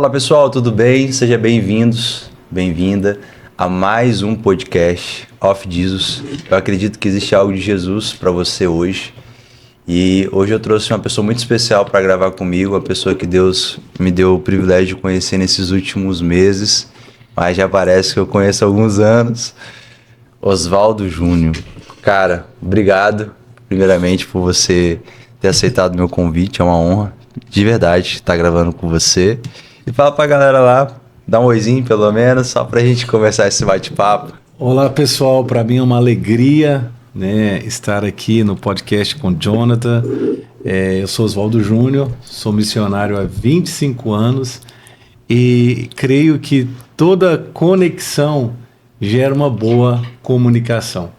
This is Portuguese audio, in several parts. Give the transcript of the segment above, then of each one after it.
Fala pessoal, tudo bem? Sejam bem-vindos, bem-vinda a mais um podcast Of Jesus. Eu acredito que existe algo de Jesus para você hoje. E hoje eu trouxe uma pessoa muito especial para gravar comigo, a pessoa que Deus me deu o privilégio de conhecer nesses últimos meses, mas já parece que eu conheço há alguns anos, Oswaldo Júnior. Cara, obrigado primeiramente por você ter aceitado meu convite, é uma honra de verdade estar gravando com você. E fala pra galera lá, dá um oizinho pelo menos, só pra gente começar esse bate-papo. Olá pessoal, para mim é uma alegria, né, estar aqui no podcast com Jonathan. Eu sou Oswaldo Júnior, sou missionário há 25 anos e creio que toda conexão gera uma boa comunicação.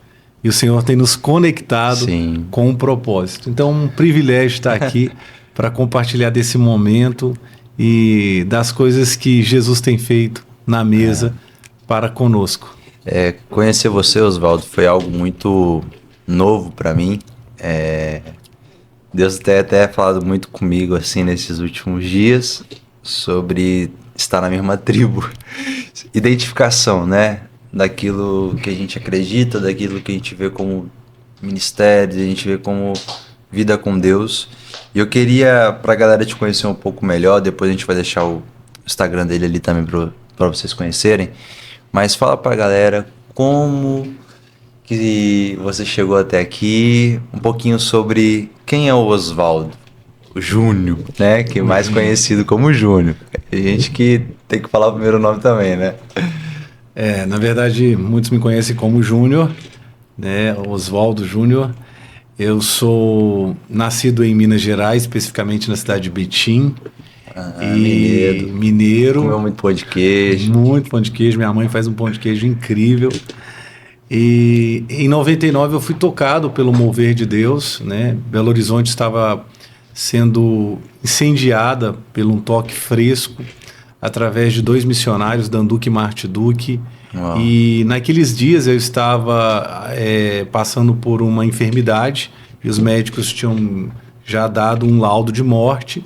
E o Senhor tem nos conectado Sim. com um propósito. Então é um privilégio estar aqui para compartilhar desse momento e das coisas que Jesus tem feito na mesa para conosco. Conhecer você, Oswaldo, foi algo muito novo para mim. Deus tem até falado muito comigo assim nesses últimos dias sobre estar na mesma tribo. Identificação, né? Daquilo que a gente acredita, daquilo que a gente vê como ministério, a gente vê como vida com Deus. E eu queria, pra galera te conhecer um pouco melhor, depois a gente vai deixar o Instagram dele ali também pra vocês conhecerem, mas fala pra galera como que você chegou até aqui, um pouquinho sobre quem é o Oswaldo, o Júnior, né, que é mais conhecido como Júnior. Tem gente que tem que falar o primeiro nome também, né? Na verdade, muitos me conhecem como Júnior, né, Oswaldo Júnior. Eu sou nascido em Minas Gerais, especificamente na cidade de Betim. Mineiro. Comeu muito pão de queijo. Muito pão de queijo. Minha mãe faz um pão de queijo incrível. E em 99 eu fui tocado pelo mover de Deus, né? Belo Horizonte estava sendo incendiada por um toque fresco através de 2 missionários, Danduque e Marte Duque. Uau. E naqueles dias eu estava passando por uma enfermidade e os médicos tinham já dado um laudo de morte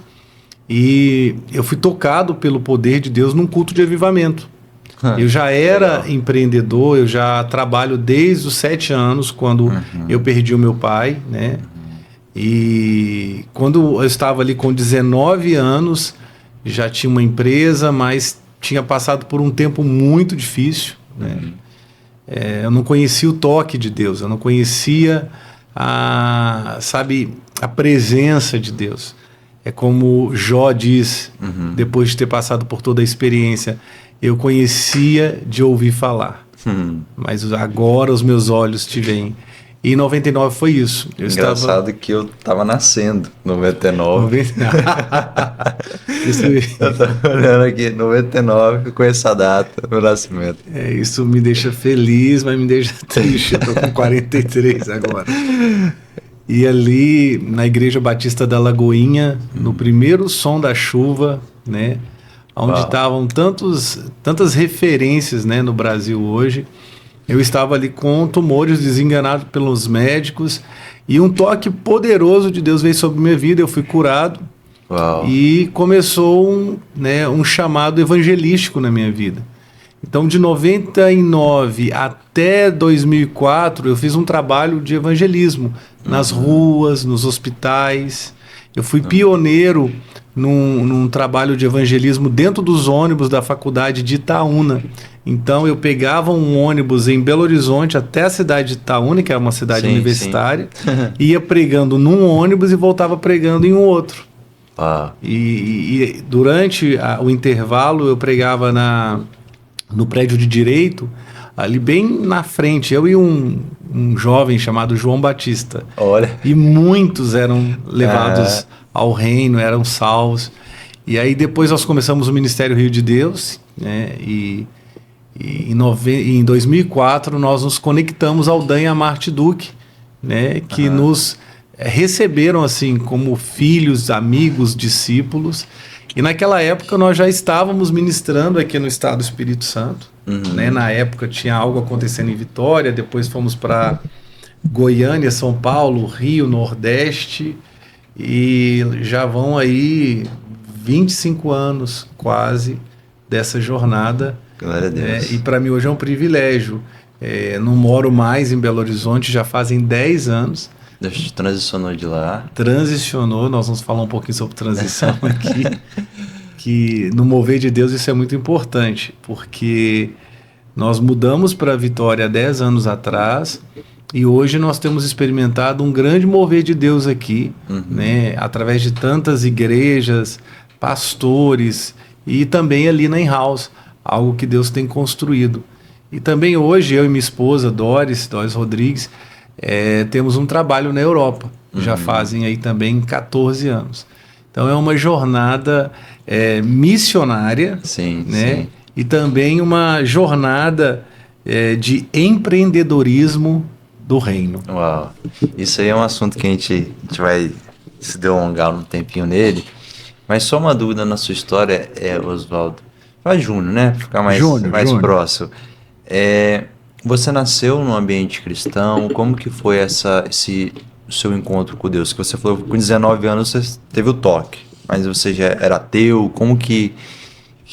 e eu fui tocado pelo poder de Deus num culto de avivamento. Eu já era empreendedor, eu já trabalho desde os 7 anos, quando eu perdi o meu pai, né? E quando eu estava ali com 19 anos, já tinha uma empresa, mas tinha passado por um tempo muito difícil, né? Eu não conhecia o toque de Deus, eu não conhecia a presença de Deus. É como Jó diz, depois de ter passado por toda a experiência, eu conhecia de ouvir falar, mas agora os meus olhos te veem. E em 99 foi isso. Engraçado que eu tava nascendo em 99. Eu tava olhando aqui, 99, com essa data, meu nascimento. Isso me deixa feliz, mas me deixa triste. Eu tô com 43 agora. E ali, na Igreja Batista da Lagoinha, no primeiro som da chuva, né? Onde estavam tantas referências, né, no Brasil hoje. Eu estava ali com tumores, desenganado pelos médicos, e um toque poderoso de Deus veio sobre minha vida, eu fui curado. Uau. E começou um chamado evangelístico na minha vida. Então, de 99 até 2004, eu fiz um trabalho de evangelismo nas ruas, nos hospitais. Eu fui pioneiro num trabalho de evangelismo dentro dos ônibus da faculdade de Itaúna. Então eu pegava um ônibus em Belo Horizonte até a cidade de Itaúna, que é uma cidade universitária, ia pregando num ônibus e voltava pregando em um outro. E durante o intervalo eu pregava no prédio de Direito, ali bem na frente, eu e um jovem chamado João Batista. Olha. E muitos eram levados ao reino, eram salvos. E aí depois nós começamos o Ministério Rio de Deus, né? E em 2004 nós nos conectamos ao Dan e a Marte Duque, né? Que nos receberam assim como filhos, amigos, discípulos. E naquela época nós já estávamos ministrando aqui no estado do Espírito Santo, né? Na época tinha algo acontecendo em Vitória, depois fomos para Goiânia, São Paulo, Rio, Nordeste, e já vão aí 25 anos quase dessa jornada. Glória a Deus. E para mim hoje é um privilégio. Não moro mais em Belo Horizonte, já fazem 10 anos. Deus transicionou de lá. Transicionou, nós vamos falar um pouquinho sobre transição aqui. Que no mover de Deus isso é muito importante, porque nós mudamos para a Vitória há 10 anos atrás e hoje nós temos experimentado um grande mover de Deus aqui, né, através de tantas igrejas, pastores e também ali na In-House, algo que Deus tem construído. E também hoje eu e minha esposa, Doris Rodrigues, temos um trabalho na Europa, já fazem aí também 14 anos. Então é uma jornada missionária, Sim, né? sim. E também uma jornada de empreendedorismo do reino. Uau. Isso aí é um assunto que a gente vai se delongar um tempinho nele. Mas só uma dúvida na sua história, Oswaldo. Faz Júnior, né? Ficar mais Júnior. próximo. Você nasceu num ambiente cristão. Como que foi o seu encontro com Deus? Que você falou que com 19 anos você teve o toque, mas você já era ateu. Como que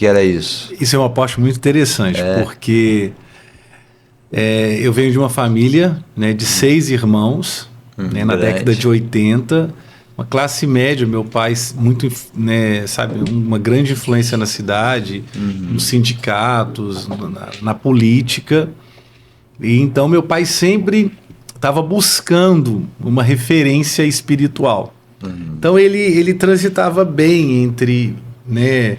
era isso? Isso é uma parte muito interessante, porque eu venho de uma família, né, de 6 irmãos, né, na década de 80, uma classe média. Meu pai muito, né, sabe, uma grande influência na cidade, nos sindicatos, na política. E então meu pai sempre estava buscando uma referência espiritual. Então ele transitava bem entre, né,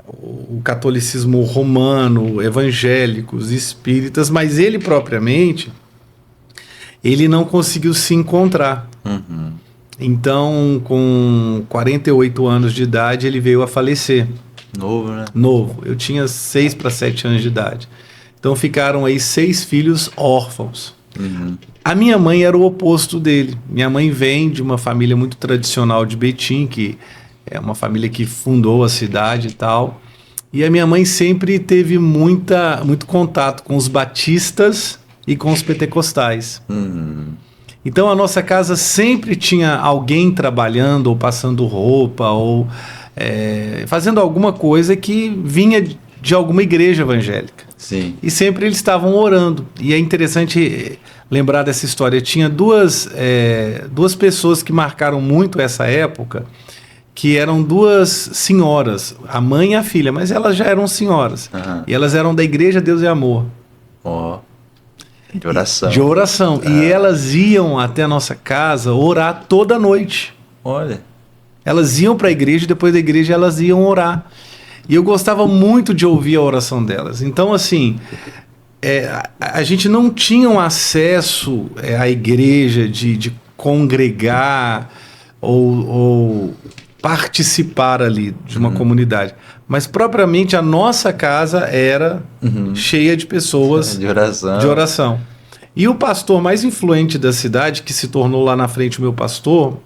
o catolicismo romano, evangélicos, espíritas, mas ele propriamente, ele não conseguiu se encontrar. Então, com 48 anos de idade, ele veio a falecer. Novo, né? Novo. Eu tinha 6 para 7 anos de idade. Então ficaram aí 6 filhos órfãos. A minha mãe era o oposto dele. Minha mãe vem de uma família muito tradicional de Betim, que é uma família que fundou a cidade e tal. E a minha mãe sempre teve muito contato com os batistas e com os pentecostais. Então a nossa casa sempre tinha alguém trabalhando ou passando roupa ou fazendo alguma coisa que vinha de alguma igreja evangélica. Sim. E sempre eles estavam orando. E é interessante lembrar dessa história. Tinha duas pessoas que marcaram muito essa época, que eram 2 senhoras, a mãe e a filha, mas elas já eram senhoras. E elas eram da Igreja Deus e Amor. De oração. De oração. E elas iam até a nossa casa orar toda noite. Olha. Elas iam para a igreja e depois da igreja elas iam orar. E eu gostava muito de ouvir a oração delas. Então, assim, a gente não tinha um acesso à igreja de congregar ou participar ali de uma comunidade. Mas, propriamente, a nossa casa era cheia de pessoas de oração. E o pastor mais influente da cidade, que se tornou lá na frente o meu pastor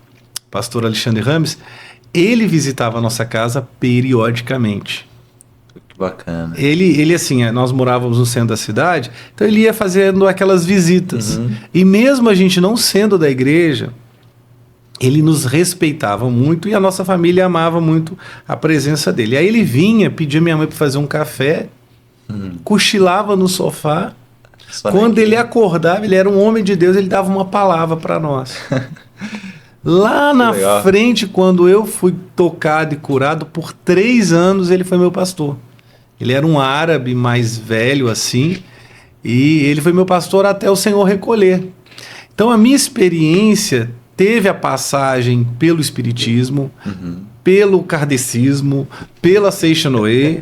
Alexandre Rames, ele visitava a nossa casa periodicamente. Que bacana. Ele assim, nós morávamos no centro da cidade, então ele ia fazendo aquelas visitas. E mesmo a gente não sendo da igreja, ele nos respeitava muito e a nossa família amava muito a presença dele. Aí ele vinha, pedia minha mãe para fazer um café, cochilava no sofá. Quando ele acordava, ele era um homem de Deus, ele dava uma palavra para nós. Lá na frente, quando eu fui tocado e curado, por 3 anos ele foi meu pastor. Ele era um árabe mais velho assim, e ele foi meu pastor até o Senhor recolher. Então a minha experiência teve a passagem pelo espiritismo, pelo kardecismo, pela Seixinoe,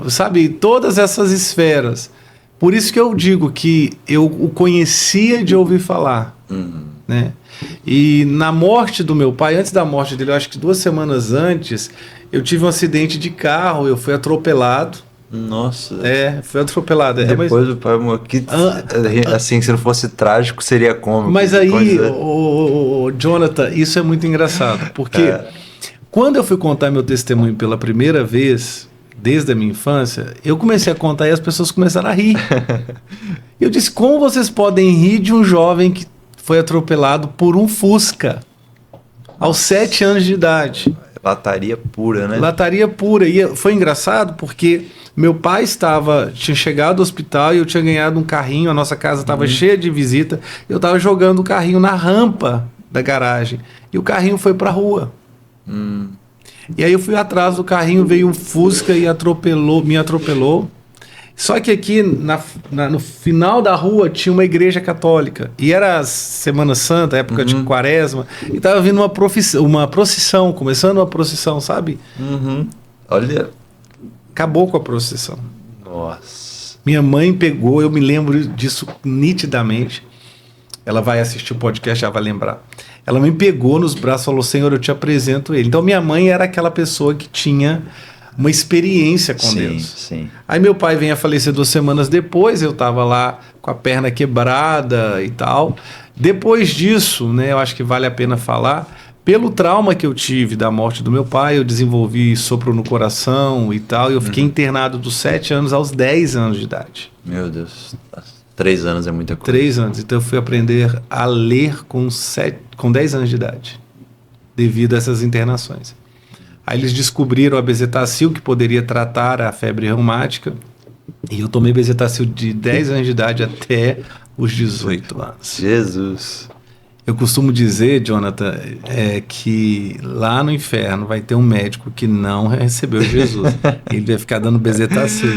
sabe, todas essas esferas. Por isso que eu digo que eu o conhecia de ouvir falar, né? E na morte do meu pai, antes da morte dele, eu acho que 2 semanas antes, eu tive um acidente de carro, eu fui atropelado. Nossa. Fui atropelado. Depois o pai morreu. Assim, se não fosse trágico, seria cômico. Mas aí, Jonathan, isso é muito engraçado, porque quando eu fui contar meu testemunho pela primeira vez, desde a minha infância, eu comecei a contar e as pessoas começaram a rir. Eu disse, como vocês podem rir de um jovem que foi atropelado por um Fusca aos 7 anos de idade? Lataria pura, né? Lataria pura. E foi engraçado porque meu pai tinha chegado ao hospital e eu tinha ganhado um carrinho, a nossa casa estava cheia de visita, eu estava jogando o carrinho na rampa da garagem e o carrinho foi para a rua. E aí eu fui atrás do carrinho, veio um Fusca e me atropelou. Só que aqui no final da rua tinha uma igreja católica. E era Semana Santa, época de Quaresma. E tava vindo uma procissão, começando uma procissão, sabe? Olha. Acabou com a procissão. Nossa. Minha mãe pegou, eu me lembro disso nitidamente. Ela vai assistir o podcast, já vai lembrar. Ela me pegou nos braços e falou: Senhor, eu te apresento ele. Então minha mãe era aquela pessoa que tinha uma experiência com Deus. Sim. Aí meu pai vem a falecer 2 semanas depois, eu estava lá com a perna quebrada e tal. Depois disso, né, eu acho que vale a pena falar, pelo trauma que eu tive da morte do meu pai, eu desenvolvi sopro no coração e tal, e eu fiquei internado dos 7 anos aos 10 anos de idade. Meu Deus, 3 anos é muita coisa. 3 anos, então eu fui aprender a ler com 10 anos de idade, devido a essas internações. Aí eles descobriram a bezetacil, que poderia tratar a febre reumática. E eu tomei bezetacil de 10 anos de idade até os 18 anos. Jesus. Eu costumo dizer, Jonathan, que lá no inferno vai ter um médico que não recebeu Jesus. Ele vai ficar dando bezetacil.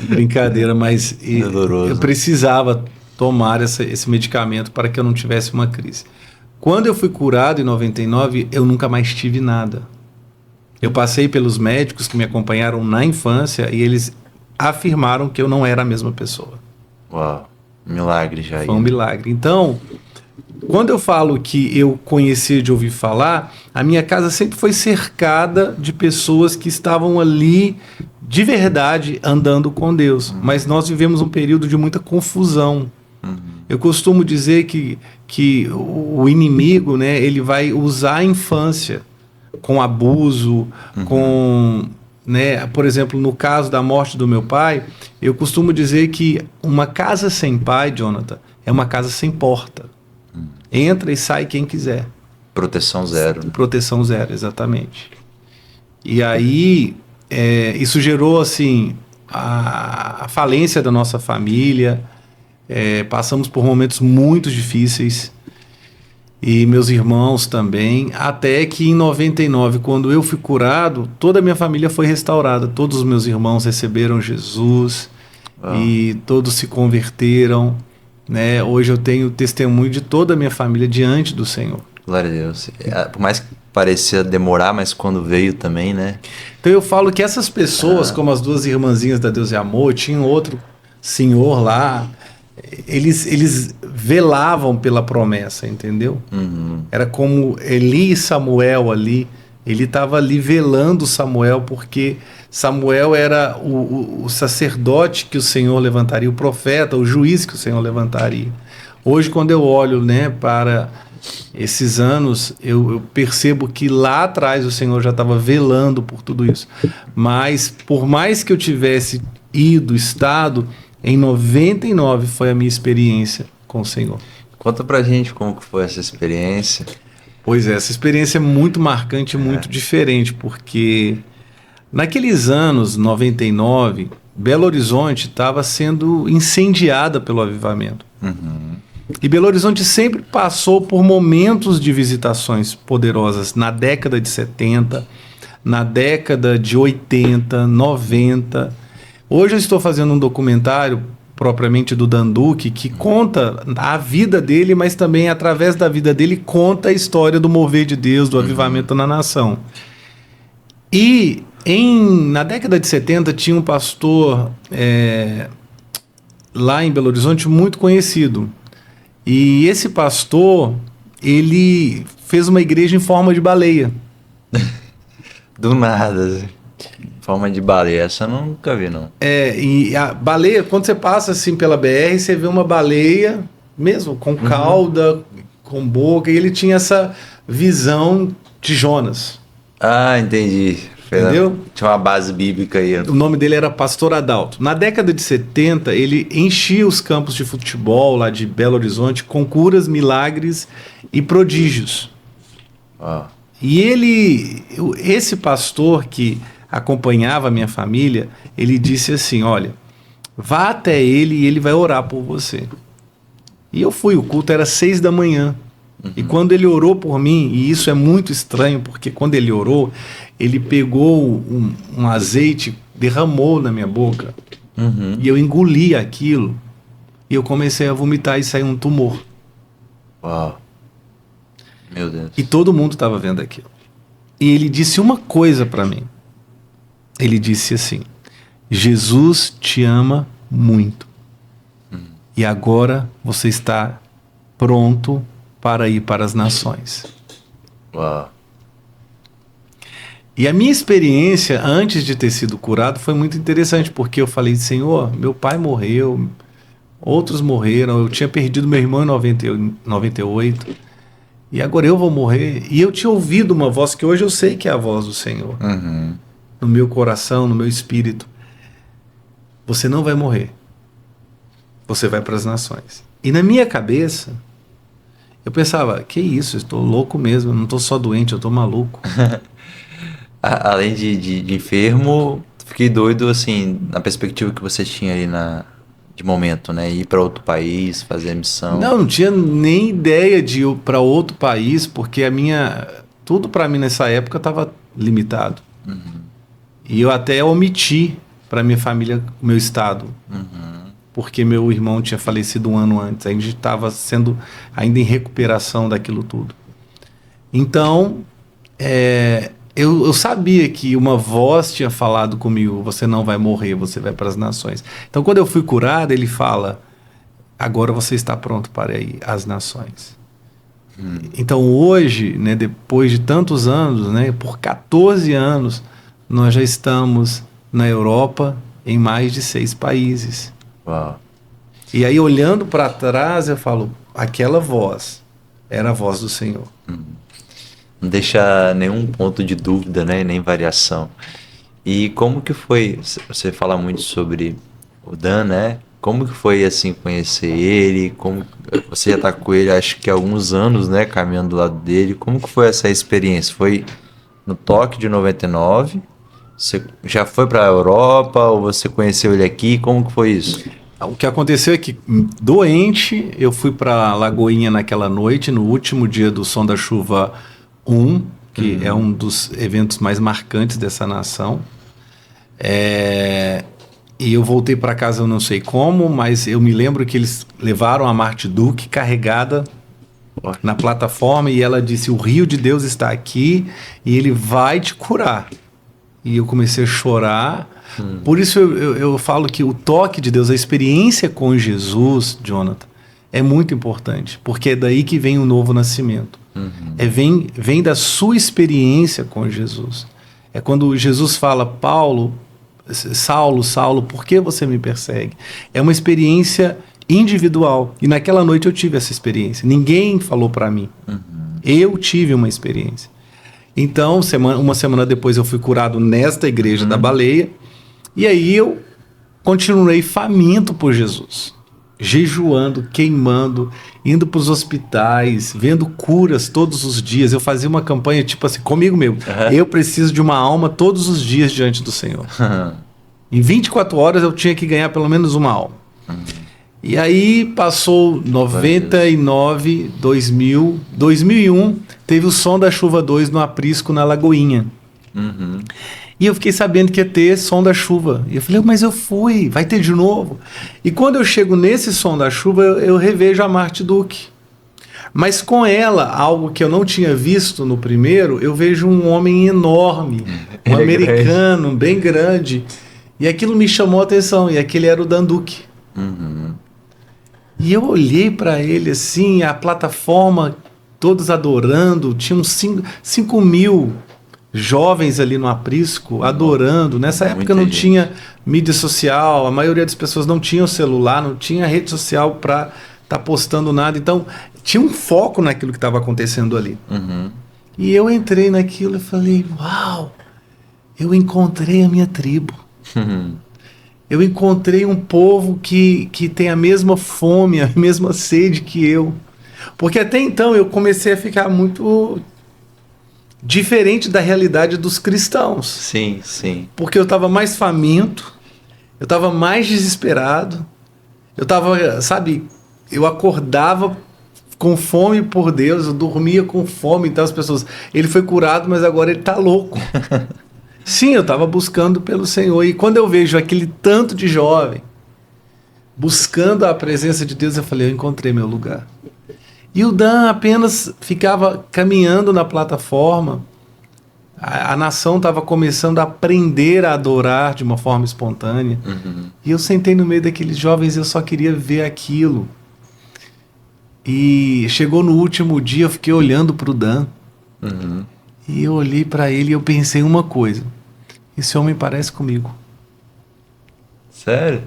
Brincadeira, mas eu precisava tomar esse medicamento para que eu não tivesse uma crise. Quando eu fui curado em 99, eu nunca mais tive nada. Eu passei pelos médicos que me acompanharam na infância e eles afirmaram que eu não era a mesma pessoa. Uau, milagre já. Foi um milagre. Então, quando eu falo que eu conhecia de ouvir falar, a minha casa sempre foi cercada de pessoas que estavam ali de verdade andando com Deus. Mas nós vivemos um período de muita confusão. Eu costumo dizer que o inimigo, né, ele vai usar a infância com abuso, com, né, por exemplo, no caso da morte do meu pai, eu costumo dizer que uma casa sem pai, Jonathan, é uma casa sem porta. Entra e sai quem quiser. Proteção zero. Proteção zero, exatamente. E aí, isso gerou, assim, a falência da nossa família. Passamos por momentos muito difíceis e meus irmãos também, até que em 99, quando eu fui curado, toda a minha família foi restaurada, todos os meus irmãos receberam Jesus e todos se converteram, né? Hoje eu tenho testemunho de toda a minha família diante do Senhor. Glória a Deus. Por mais que parecia demorar, mas quando veio também, né? Então eu falo que essas pessoas, como as 2 irmãzinhas da Deus e Amor, tinha outro senhor lá, eles velavam pela promessa, entendeu? Era como Eli e Samuel ali. Ele estava ali velando Samuel, porque Samuel era o sacerdote que o Senhor levantaria, o profeta, o juiz que o Senhor levantaria. Hoje, quando eu olho, né, para esses anos, eu percebo que lá atrás o Senhor já estava velando por tudo isso. Mas, por mais que eu tivesse estado, em 99 foi a minha experiência com o Senhor. Conta pra gente como que foi essa experiência. Pois é, essa experiência é muito marcante, muito diferente, porque naqueles anos, 99, Belo Horizonte estava sendo incendiada pelo avivamento. E Belo Horizonte sempre passou por momentos de visitações poderosas na década de 70, na década de 80, 90. Hoje eu estou fazendo um documentário propriamente do Danduque, que conta a vida dele, mas também através da vida dele conta a história do mover de Deus, do avivamento na nação. E na década de 70 tinha um pastor lá em Belo Horizonte muito conhecido. E esse pastor, ele fez uma igreja em forma de baleia. Do nada. Forma de baleia, essa eu nunca vi, não. E a baleia, quando você passa assim pela BR, você vê uma baleia, mesmo, com cauda, com boca, e ele tinha essa visão de Jonas. Ah, entendi. Entendeu? Tinha uma base bíblica aí. O nome dele era Pastor Adalto. Na década de 70, ele enchia os campos de futebol lá de Belo Horizonte com curas, milagres e prodígios. E esse pastor que acompanhava a minha família, ele disse assim, olha, vá até ele e ele vai orar por você. E eu fui, o culto era 6 da manhã. E quando ele orou por mim, e isso é muito estranho, porque quando ele orou, ele pegou um azeite, derramou na minha boca, e eu engoli aquilo, e eu comecei a vomitar e saiu um tumor. Uau. Meu Deus. E todo mundo estava vendo aquilo. E ele disse uma coisa para mim. Ele disse assim, Jesus te ama muito. E agora você está pronto para ir para as nações. Uau. E a minha experiência antes de ter sido curado foi muito interessante, porque eu falei, Senhor, meu pai morreu, outros morreram, eu tinha perdido meu irmão em 98, e agora eu vou morrer. E eu tinha ouvido uma voz que hoje eu sei que é a voz do Senhor, no meu coração, no meu espírito. Você não vai morrer. Você vai para as nações. E na minha cabeça, eu pensava, que isso, eu estou louco mesmo, eu não estou só doente, eu estou maluco. Além de enfermo, fiquei doido, assim, na perspectiva que você tinha aí de momento, né? Ir para outro país, fazer a missão. Não tinha nem ideia de ir para outro país, porque tudo para mim nessa época estava limitado. E eu até omiti para minha família o meu estado. Porque meu irmão tinha falecido um ano antes. A gente estava sendo ainda em recuperação daquilo tudo. Então, eu sabia que uma voz tinha falado comigo, você não vai morrer, você vai para as nações. Então, quando eu fui curado, ele fala, agora você está pronto para ir às nações. Então, hoje, né, depois de tantos anos, né, por 14 anos, nós já estamos na Europa em mais de 6 países. Uau. E aí, olhando para trás, eu falo, aquela voz era a voz do Senhor. Não deixa nenhum ponto de dúvida, né? Nem variação. E como que foi? Você fala muito sobre o Dan, né? Como que foi, assim, conhecer ele? Como você já tá com ele, acho que há alguns anos, né? Caminhando do lado dele. Como que foi essa experiência? Foi no Tóquio de 99? Você já foi para a Europa ou você conheceu ele aqui? Como que foi isso? O que aconteceu é que, doente, eu fui para Lagoinha naquela noite, no último dia do Som da Chuva 1, que é um dos eventos mais marcantes dessa nação. E eu voltei para casa, eu não sei como, mas eu me lembro que eles levaram a Marte Duque carregada na plataforma e ela disse, o Rio de Deus está aqui e ele vai te curar. E eu comecei a chorar. Por isso eu falo que o toque de Deus, a experiência com Jesus, Jonathan, é muito importante, porque é daí que vem o novo nascimento. Vem da sua experiência com Jesus. É quando Jesus fala, Saulo, Saulo, por que você me persegue? É uma experiência individual. E naquela noite eu tive essa experiência. Ninguém falou para mim. Eu tive uma experiência. Então, uma semana depois eu fui curado nesta igreja da Baleia. E aí eu continuei faminto por Jesus. Jejuando, queimando, indo para os hospitais, vendo curas todos os dias. Eu fazia uma campanha tipo assim, comigo mesmo. Eu preciso de uma alma todos os dias diante do Senhor. Em 24 horas eu tinha que ganhar pelo menos uma alma. E aí passou 99, 2000, 2001, teve o Som da Chuva 2 no Aprisco, na Lagoinha. E eu fiquei sabendo que ia ter Som da Chuva. E eu falei, mas eu fui, vai ter de novo. E quando eu chego nesse Som da Chuva, eu revejo a Marte Duque. Mas com ela, algo que eu não tinha visto no primeiro, eu vejo um homem enorme, um americano, bem grande. E aquilo me chamou a atenção, e aquele era o Dan Duque. E eu olhei para ele assim, a plataforma, todos adorando, tinham 5 mil jovens ali no Aprisco, adorando. Nessa época não tinha mídia social, a maioria das pessoas não tinha celular, não tinha rede social para estar postando nada. Então, tinha um foco naquilo que estava acontecendo ali. E eu entrei naquilo e falei, uau, eu encontrei a minha tribo. Eu encontrei um povo que tem a mesma fome, a mesma sede que eu. Porque até então eu comecei a ficar muito diferente da realidade dos cristãos. Sim, sim. Porque eu estava mais faminto, eu estava mais desesperado, eu estava, sabe, eu acordava com fome por Deus, eu dormia com fome. Então as pessoas, ele foi curado, mas agora ele está louco. Sim, eu estava buscando pelo Senhor. E quando eu vejo aquele tanto de jovem buscando a presença de Deus, eu falei, eu encontrei meu lugar. E o Dan apenas ficava caminhando na plataforma. A nação estava começando a aprender a adorar de uma forma espontânea. E eu sentei no meio daqueles jovens e eu só queria ver aquilo. E chegou no último dia, eu fiquei olhando para o Dan. E eu olhei para ele e eu pensei uma coisa. Esse homem parece comigo. Sério?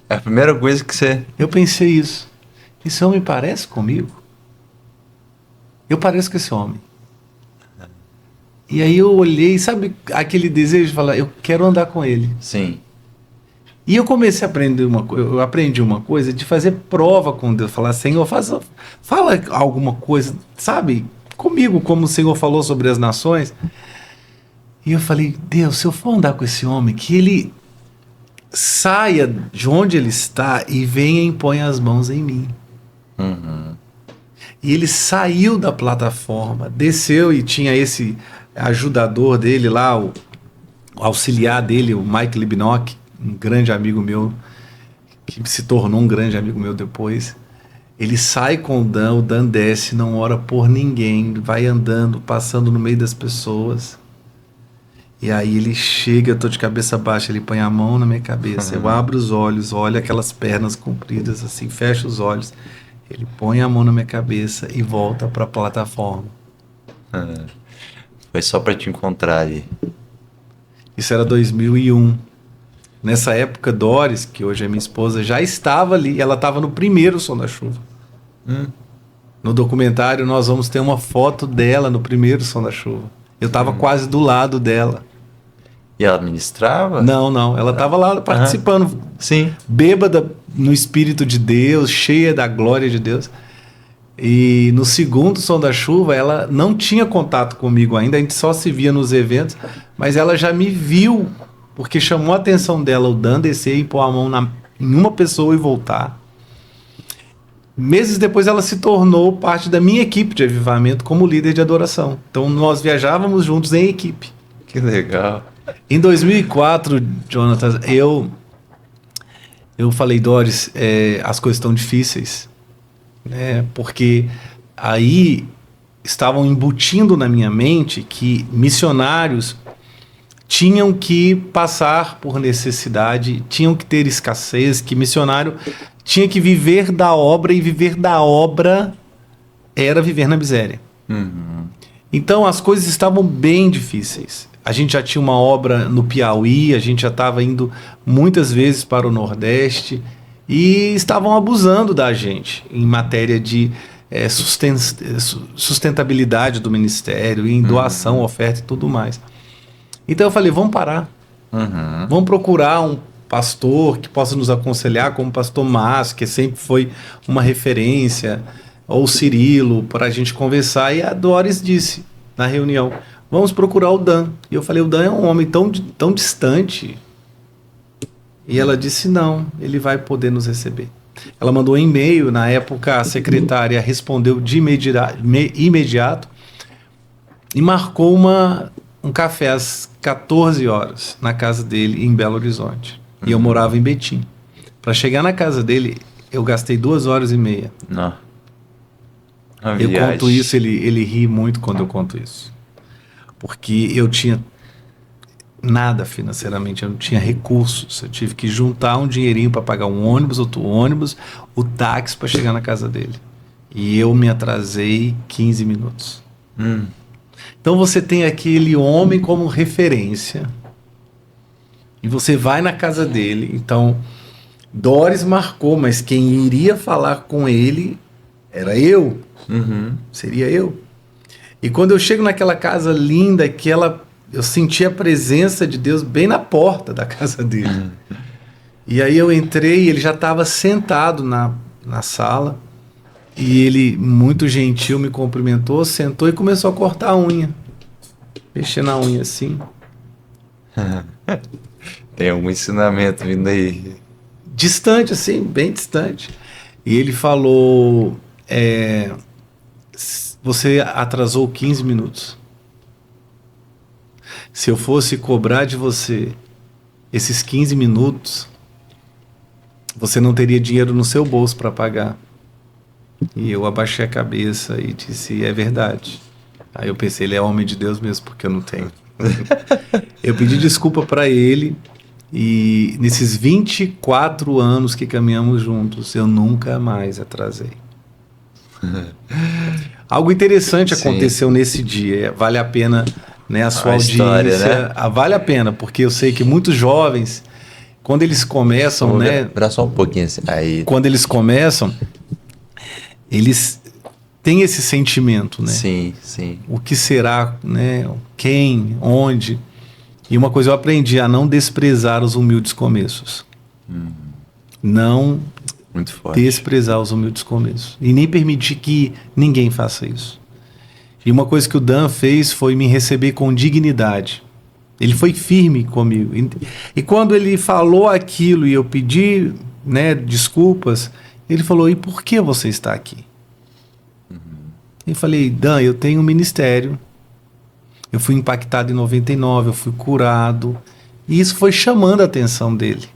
É a primeira coisa que você... Eu pensei isso. Esse homem parece comigo? Eu pareço com esse homem. E aí eu olhei, sabe aquele desejo de falar, eu quero andar com ele. Sim. E eu comecei a aprender eu aprendi uma coisa de fazer prova com Deus, falar, Senhor, fala alguma coisa, sabe, comigo, como o Senhor falou sobre as nações. E eu falei, Deus, se eu for andar com esse homem, que ele saia de onde ele está e venha e ponha as mãos em mim. E ele saiu da plataforma, desceu e tinha esse ajudador dele lá, o auxiliar dele, o Mike Libnock, um grande amigo meu, que se tornou um grande amigo meu depois. Ele sai com o Dan desce, não ora por ninguém, vai andando, passando no meio das pessoas. E aí ele chega, eu tô de cabeça baixa, ele põe a mão na minha cabeça, eu abro os olhos, olho aquelas pernas compridas assim, fecho os olhos, ele põe a mão na minha cabeça e volta para a plataforma. Foi só para te encontrar ali. Isso era 2001. Nessa época, Doris, que hoje é minha esposa, já estava ali. Ela estava no primeiro Som da Chuva. No documentário, nós vamos ter uma foto dela no primeiro Som da Chuva. Eu estava quase do lado dela. E ela ministrava? Não. Ela estava lá participando. Sim. Bêbada no Espírito de Deus, cheia da glória de Deus. E no segundo Som da Chuva, ela não tinha contato comigo ainda. A gente só se via nos eventos. Mas ela já me viu, porque chamou a atenção dela o Dan descer e pôr a mão em uma pessoa e voltar. Meses depois ela se tornou parte da minha equipe de avivamento como líder de adoração. Então nós viajávamos juntos em equipe. Que legal. Em 2004, Jonathan, eu falei, Doris, as coisas estão difíceis, né? Porque aí estavam embutindo na minha mente que missionários tinham que passar por necessidade, tinham que ter escassez, que missionário tinha que viver da obra, e viver da obra era viver na miséria. Então as coisas estavam bem difíceis. A gente já tinha uma obra no Piauí, a gente já estava indo muitas vezes para o Nordeste e estavam abusando da gente em matéria de sustentabilidade do ministério, em doação, oferta e tudo mais. Então eu falei, vamos parar. Vamos procurar um pastor que possa nos aconselhar, como o pastor Márcio, que sempre foi uma referência, ou Cirilo, para a gente conversar. E a Doris disse na reunião, vamos procurar o Dan. E eu falei, o Dan é um homem tão distante. E ela disse, não, ele vai poder nos receber. Ela mandou um e-mail, na época a secretária respondeu de imediato e marcou um café às 14 horas na casa dele em Belo Horizonte. E eu morava em Betim. Para chegar na casa dele, eu gastei 2h30. Não. Eu conto isso, ele ri muito quando eu conto isso. Porque eu tinha nada financeiramente, eu não tinha recursos. Eu tive que juntar um dinheirinho para pagar um ônibus, outro ônibus, o táxi para chegar na casa dele. E eu me atrasei 15 minutos. Então você tem aquele homem como referência. E você vai na casa dele. Então, Doris marcou, mas quem iria falar com ele era eu. Seria eu. E quando eu chego naquela casa linda, eu senti a presença de Deus bem na porta da casa dele. E aí eu entrei e ele já estava sentado na sala. E ele, muito gentil, me cumprimentou, sentou e começou a cortar a unha. mexer na unha assim. Tem algum ensinamento vindo aí. Distante, assim, bem distante. E ele falou, você atrasou 15 minutos. Se eu fosse cobrar de você esses 15 minutos, você não teria dinheiro no seu bolso para pagar. E eu abaixei a cabeça e disse, é verdade. Aí eu pensei, ele é homem de Deus mesmo, porque eu não tenho. Eu pedi desculpa para ele e nesses 24 anos que caminhamos juntos, eu nunca mais atrasei. Algo interessante aconteceu nesse dia. Vale a pena, né, a sua audiência. História, né? Vale a pena, porque eu sei que muitos jovens, quando eles começam, né? Virar só um pouquinho assim. Aí. Quando eles começam, eles têm esse sentimento, né? Sim, sim. O que será, né? Quem, onde. E uma coisa eu aprendi, a não desprezar os humildes começos. Não muito forte. Desprezar os humildes começos. E nem permitir que ninguém faça isso. E uma coisa que o Dan fez foi me receber com dignidade. Ele foi firme comigo. E quando ele falou aquilo e eu pedi, né, desculpas, ele falou, e por que você está aqui? Eu falei, Dan, eu tenho um ministério. Eu fui impactado em 99, eu fui curado. E isso foi chamando a atenção dele.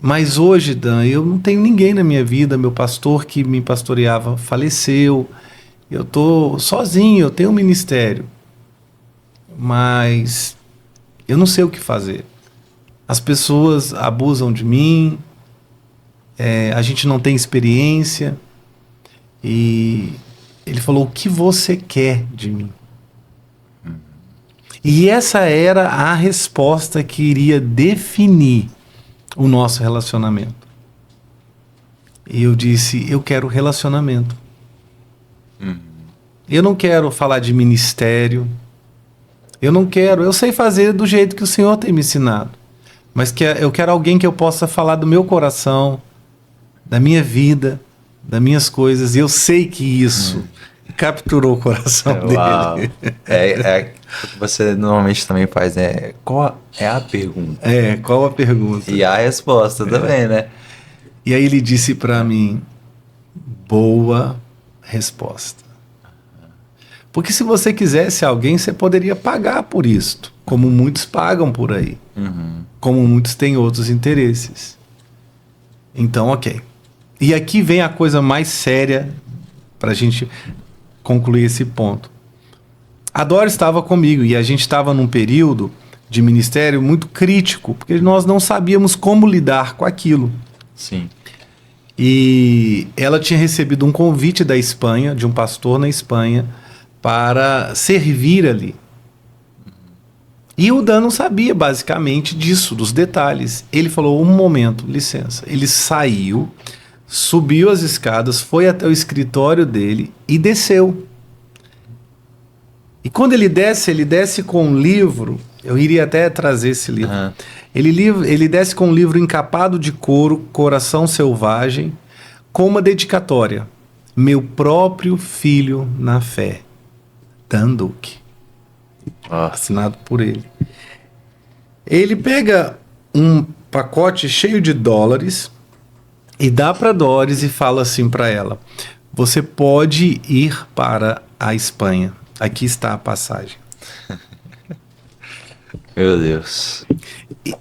Mas hoje, Dan, eu não tenho ninguém na minha vida. Meu pastor que me pastoreava faleceu. Eu estou sozinho, eu tenho um ministério. Mas eu não sei o que fazer. As pessoas abusam de mim. A gente não tem experiência. E ele falou, o que você quer de mim? E essa era a resposta que iria definir o nosso relacionamento. E eu disse, eu quero relacionamento. Eu não quero falar de ministério. Eu sei fazer do jeito que o Senhor tem me ensinado. Mas eu quero alguém que eu possa falar do meu coração, da minha vida, das minhas coisas. E eu sei que isso capturou o coração dele. O que você normalmente também faz, né? Qual é a pergunta? Qual a pergunta? E a resposta também, né? E aí ele disse para mim, boa resposta. Porque se você quisesse alguém, você poderia pagar por isto, como muitos pagam por aí. Como muitos têm outros interesses. Então, ok. E aqui vem a coisa mais séria para a gente concluir esse ponto. A Dora estava comigo e a gente estava num período de ministério muito crítico, porque nós não sabíamos como lidar com aquilo. Sim. E ela tinha recebido um convite da Espanha, de um pastor na Espanha, para servir ali. E o Dan não sabia basicamente disso, dos detalhes. Ele falou, um momento, licença. Ele saiu, subiu as escadas, foi até o escritório dele e desceu. E quando ele desce com um livro, eu iria até trazer esse livro. Ele desce com um livro encapado de couro, Coração Selvagem, com uma dedicatória. Meu próprio filho na fé. Dan Duque. Assinado por ele. Ele pega um pacote cheio de dólares e dá para Doris e fala assim para ela, você pode ir para a Espanha. Aqui está a passagem. Meu Deus.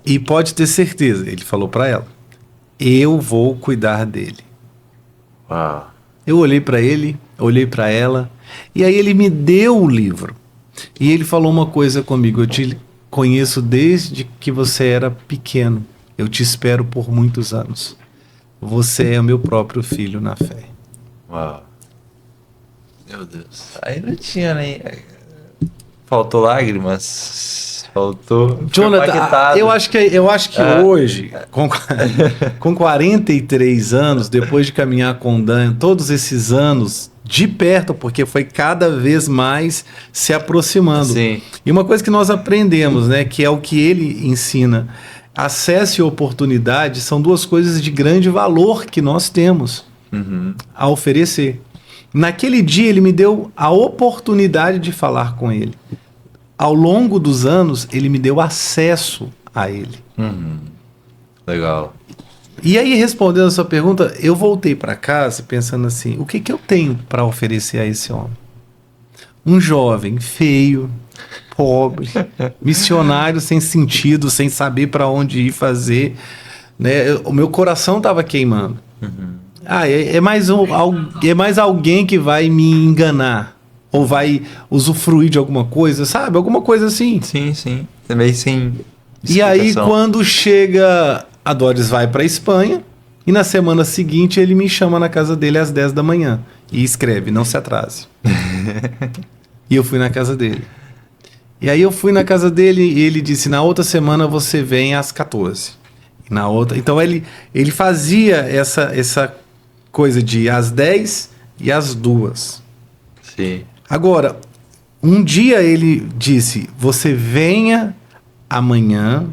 E pode ter certeza, ele falou para ela, eu vou cuidar dele. Uau. Eu olhei para ele, olhei para ela, e aí ele me deu o livro. E ele falou uma coisa comigo, eu te conheço desde que você era pequeno. Eu te espero por muitos anos. Você é o meu próprio filho na fé. Uau. Meu Deus. Aí não tinha nem... Faltou lágrimas. Faltou... Jonathan, eu acho que hoje, com 43 anos, depois de caminhar com o Dan, todos esses anos de perto, porque foi cada vez mais se aproximando. Sim. E uma coisa que nós aprendemos, né, que é o que ele ensina, acesso e oportunidade são duas coisas de grande valor que nós temos a oferecer. Naquele dia ele me deu a oportunidade de falar com ele. ao longo dos anos, ele me deu acesso a ele. Legal. E aí, respondendo a sua pergunta, eu voltei para casa pensando assim, o que que eu tenho para oferecer a esse homem? Um jovem feio, pobre, missionário sem sentido, sem saber para onde ir fazer, né? O meu coração estava queimando. É mais alguém que vai me enganar ou vai usufruir de alguma coisa, sabe? Alguma coisa assim. Sim. Também sem E aí, explicação. quando chega, a Doris vai para Espanha e na semana seguinte ele me chama na casa dele às 10 da manhã e escreve, não se atrase. E eu fui na casa dele. E aí eu fui na casa dele e ele disse, na outra semana você vem às 14. E na outra... Então ele fazia essa coisa de às 10 e às 2. Sim. Agora, um dia ele disse, você venha amanhã.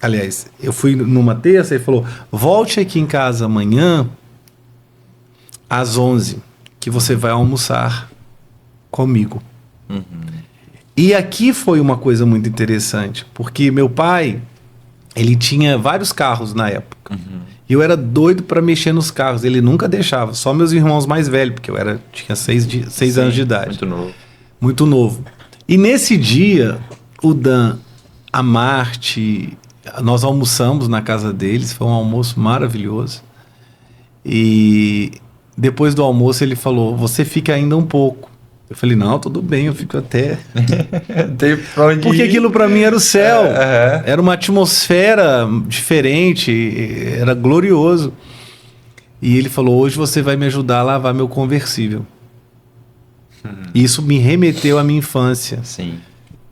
Aliás, eu fui numa terça e ele falou, volte aqui em casa amanhã às 11, que você vai almoçar comigo. E aqui foi uma coisa muito interessante, porque meu pai, ele tinha vários carros na época. E eu era doido para mexer nos carros. Ele nunca deixava, só meus irmãos mais velhos, porque eu tinha 6 anos de idade. Muito novo. Muito novo. E nesse dia, o Dan, a Marte, nós almoçamos na casa deles, foi um almoço maravilhoso. E depois do almoço ele falou, você fica ainda um pouco. Eu falei, não, tudo bem, eu fico até... Tem pra onde Porque ir. aquilo para mim era o céu, É. era uma atmosfera diferente, era glorioso. E ele falou, hoje você vai me ajudar a lavar meu conversível. Isso me remeteu à minha infância. Sim.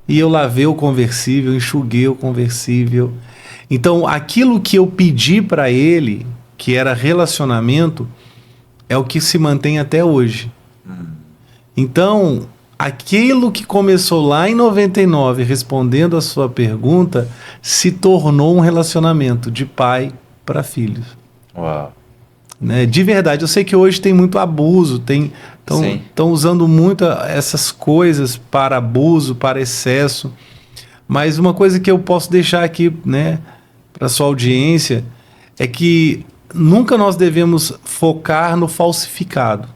E eu lavei o conversível, enxuguei o conversível. Então, aquilo que eu pedi para ele, que era relacionamento, é o que se mantém até hoje. Então, aquilo que começou lá em 99, respondendo a sua pergunta, se tornou um relacionamento de pai para filhos. Uau. Né? De verdade, eu sei que hoje tem muito abuso, estão usando muito essas coisas para abuso, para excesso, mas uma coisa que eu posso deixar aqui, né, para sua audiência, é que nunca nós devemos focar no falsificado.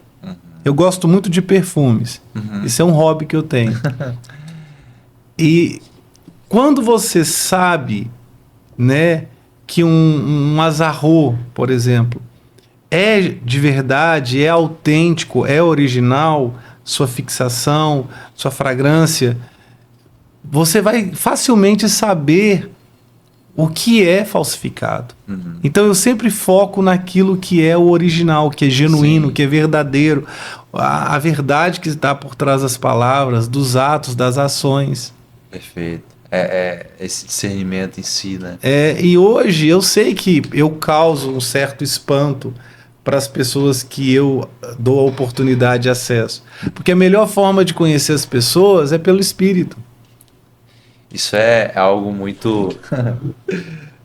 Eu gosto muito de perfumes, isso é um hobby que eu tenho. E quando você sabe, né, que um azarro, por exemplo, é de verdade, é autêntico, é original, sua fixação, sua fragrância, você vai facilmente saber o que é falsificado. Então eu sempre foco naquilo que é o original, que é genuíno, Sim. que é verdadeiro, a verdade que está por trás das palavras, dos atos, das ações. Perfeito. É esse discernimento em si, né? E hoje eu sei que eu causo um certo espanto para as pessoas que eu dou a oportunidade de acesso. Porque a melhor forma de conhecer as pessoas é pelo Espírito. Isso é algo muito...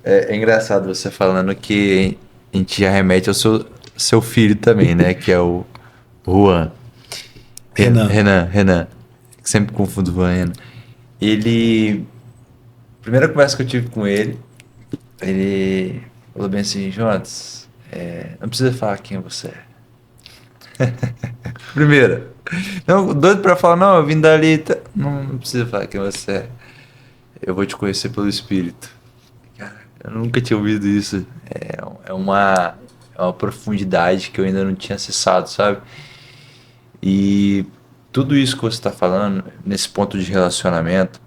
é engraçado você falando que a gente já remete ao seu filho também, né? Que é o Juan. Renan. Sempre confundo o Juan e Renan. Ele... Primeira conversa que eu tive com ele falou bem assim, Jonas, não precisa falar quem você é. Primeira. Não, doido pra falar, não, eu vim dali, não precisa falar quem você é. Eu vou te conhecer pelo Espírito. Cara, eu nunca tinha ouvido isso. É uma profundidade que eu ainda não tinha acessado, sabe? E tudo isso que você está falando, nesse ponto de relacionamento,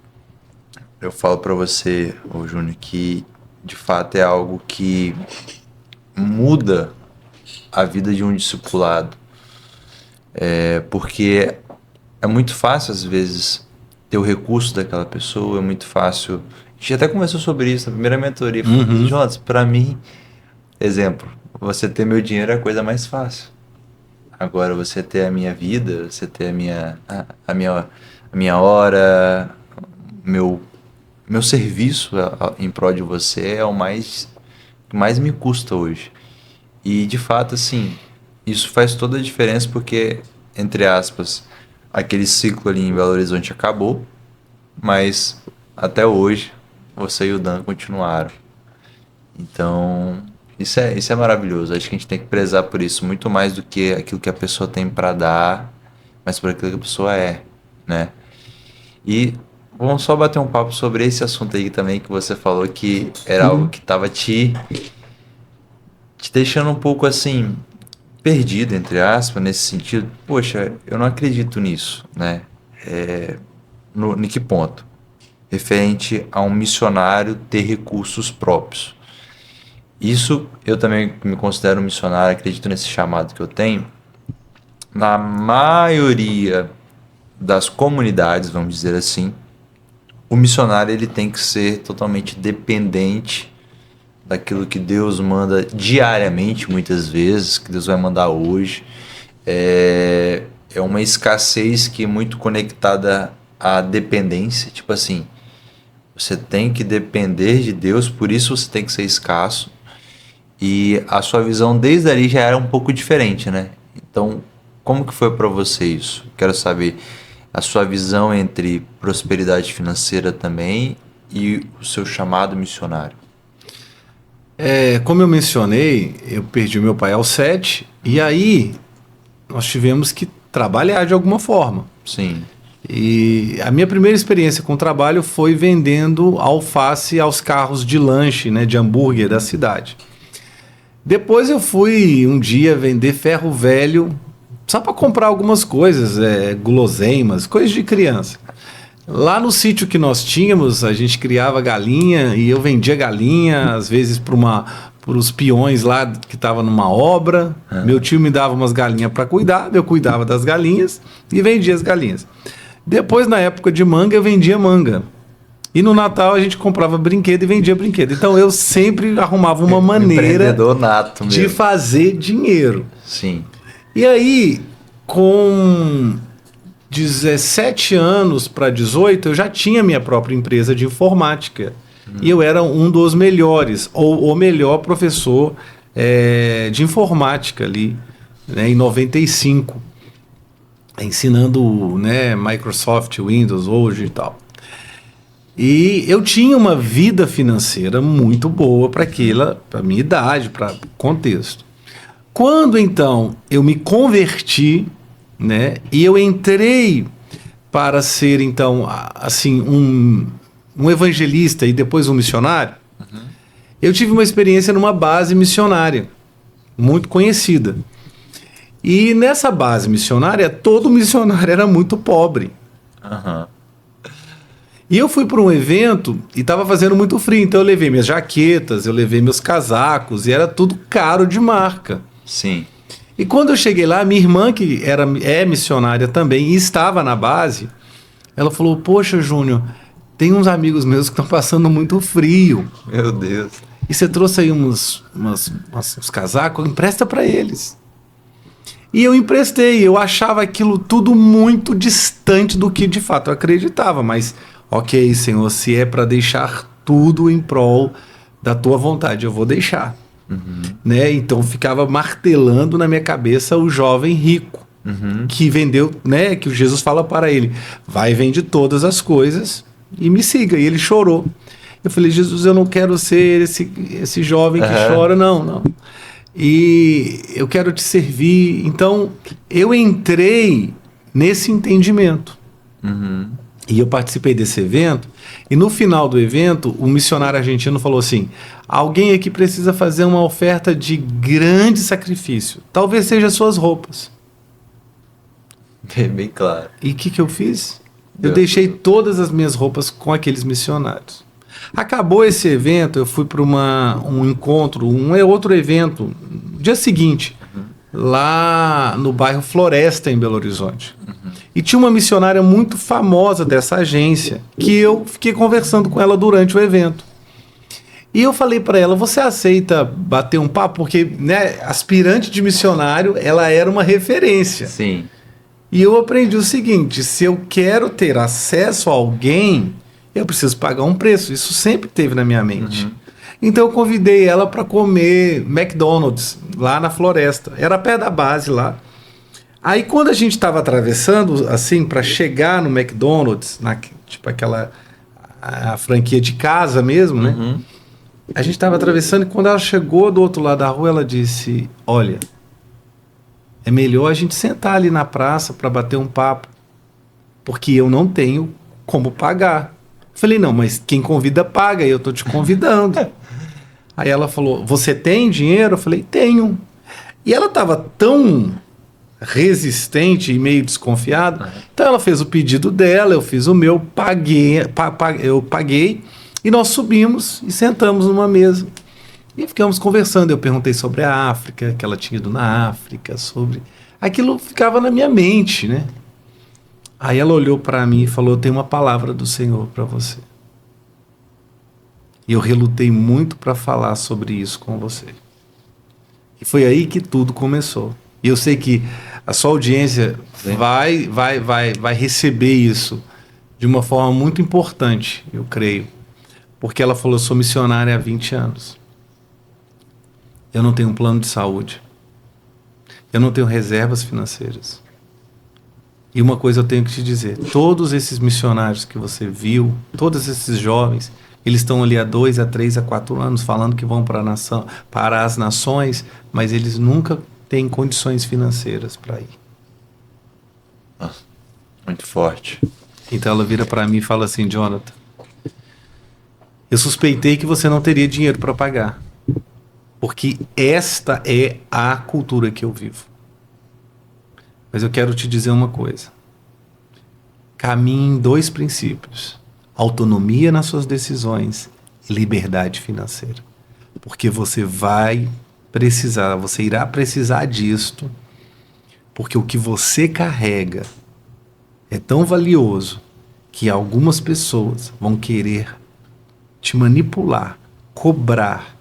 eu falo para você, ô Júnior, que de fato é algo que muda a vida de um discipulado. Porque é muito fácil, às vezes, ter o recurso daquela pessoa, é muito fácil. A gente até conversou sobre isso na primeira mentoria. Jonas, para mim, exemplo, você ter meu dinheiro é a coisa mais fácil. Agora, você ter a minha vida, você ter a minha hora, meu serviço em prol de você é o que mais me custa hoje. E, de fato, assim, isso faz toda a diferença porque, entre aspas, aquele ciclo ali em Belo Horizonte acabou, mas até hoje você e o Dan continuaram. Então, isso é maravilhoso. Acho que a gente tem que prezar por isso, muito mais do que aquilo que a pessoa tem para dar, mas por aquilo que a pessoa é, né? E vamos só bater um papo sobre esse assunto aí também, que você falou que era algo que estava te deixando um pouco assim, perdido, entre aspas, nesse sentido. Poxa, eu não acredito nisso, né? Em que ponto? Referente a um missionário ter recursos próprios. Isso eu também me considero um missionário, acredito nesse chamado que eu tenho. Na maioria das comunidades, vamos dizer assim, o missionário ele tem que ser totalmente dependente daquilo que Deus manda diariamente, muitas vezes, que Deus vai mandar hoje. É uma escassez que é muito conectada à dependência, tipo assim, você tem que depender de Deus, por isso você tem que ser escasso. E a sua visão desde ali já era um pouco diferente, né? Então, como que foi para você isso? Quero saber a sua visão entre prosperidade financeira também e o seu chamado missionário. Como eu mencionei, eu perdi meu pai aos 7, e aí nós tivemos que trabalhar de alguma forma. Sim. E a minha primeira experiência com o trabalho foi vendendo alface aos carros de lanche, né, de hambúrguer da cidade. Depois eu fui um dia vender ferro velho só para comprar algumas coisas, guloseimas, coisas de criança. Lá no sítio que nós tínhamos, a gente criava galinha e eu vendia galinha, às vezes para os peões lá que estavam numa obra. Meu tio me dava umas galinhas para cuidar, eu cuidava das galinhas e vendia as galinhas. Depois, na época de manga, eu vendia manga. E no Natal a gente comprava brinquedo e vendia brinquedo. Então eu sempre arrumava uma maneira nato de fazer dinheiro. Sim. E aí, com 17 anos para 18, eu já tinha minha própria empresa de informática. E eu era um dos melhores, ou o melhor professor de informática ali, né, em 95. Ensinando, né, Microsoft, Windows hoje e tal. E eu tinha uma vida financeira muito boa para a minha idade, para o contexto. Quando então eu me converti, né, e eu entrei para ser então assim um evangelista e depois um missionário, eu tive uma experiência numa base missionária muito conhecida. E nessa base missionária, todo missionário era muito pobre. E eu fui para um evento e estava fazendo muito frio, então eu levei minhas jaquetas, eu levei meus casacos, e era tudo caro de marca. Sim. E quando eu cheguei lá, minha irmã, que é missionária também e estava na base, ela falou: "Poxa, Júnior, tem uns amigos meus que estão passando muito frio. Meu Deus. E você trouxe aí uns casacos, empresta para eles." E eu emprestei, eu achava aquilo tudo muito distante do que de fato eu acreditava, mas ok, Senhor, se é para deixar tudo em prol da tua vontade, eu vou deixar. Né? Então ficava martelando na minha cabeça o jovem rico, que vendeu, né, que Jesus fala para ele: vai, vende todas as coisas e me siga. E ele chorou. Eu falei: Jesus, eu não quero ser esse jovem que chora, não. E eu quero te servir. Então eu entrei nesse entendimento. E eu participei desse evento, e no final do evento, o missionário argentino falou assim: alguém aqui precisa fazer uma oferta de grande sacrifício. Talvez seja suas roupas. Bem claro. E o que eu fiz? Eu deixei todas as minhas roupas com aqueles missionários. Acabou esse evento, eu fui para um encontro, outro evento, no dia seguinte, lá no bairro Floresta, em Belo Horizonte. E tinha uma missionária muito famosa dessa agência, que eu fiquei conversando com ela durante o evento. E eu falei para ela: você aceita bater um papo? Porque, né, aspirante de missionário, ela era uma referência. Sim. E eu aprendi o seguinte: se eu quero ter acesso a alguém, eu preciso pagar um preço. Isso sempre teve na minha mente. Então eu convidei ela para comer McDonald's lá na Floresta. Era perto da base lá. Aí quando a gente estava atravessando, assim, para chegar no McDonald's, tipo a franquia de casa mesmo, né? Uhum. A gente estava atravessando e quando ela chegou do outro lado da rua, ela disse, olha, é melhor a gente sentar ali na praça para bater um papo, porque eu não tenho como pagar. Eu falei, não, mas quem convida paga, e eu tô te convidando. Aí ela falou, você tem dinheiro? Eu falei, tenho. E ela estava tão resistente e meio desconfiada, então ela fez o pedido dela, eu fiz o meu, eu paguei, e nós subimos e sentamos numa mesa. E ficamos conversando. Eu perguntei sobre a África, que ela tinha ido na África, sobre... Aquilo ficava na minha mente, né? Aí ela olhou para mim e falou, eu tenho uma palavra do Senhor para você. E eu relutei muito para falar sobre isso com você. E foi aí que tudo começou. E eu sei que a sua audiência vai receber isso de uma forma muito importante, eu creio. Porque ela falou, eu sou missionária há 20 anos. Eu não tenho um plano de saúde. Eu não tenho reservas financeiras. E uma coisa eu tenho que te dizer, todos esses missionários que você viu, todos esses jovens, eles estão ali há 2, a 3, a 4 anos falando que vão para as nações, mas eles nunca têm condições financeiras para ir. Nossa, muito forte. Então ela vira para mim e fala assim, Jonathan, eu suspeitei que você não teria dinheiro para pagar, porque esta é a cultura que eu vivo. Mas eu quero te dizer uma coisa. Caminhe em 2 princípios. Autonomia nas suas decisões e liberdade financeira. Porque você irá precisar disto, porque o que você carrega é tão valioso que algumas pessoas vão querer te manipular, cobrar,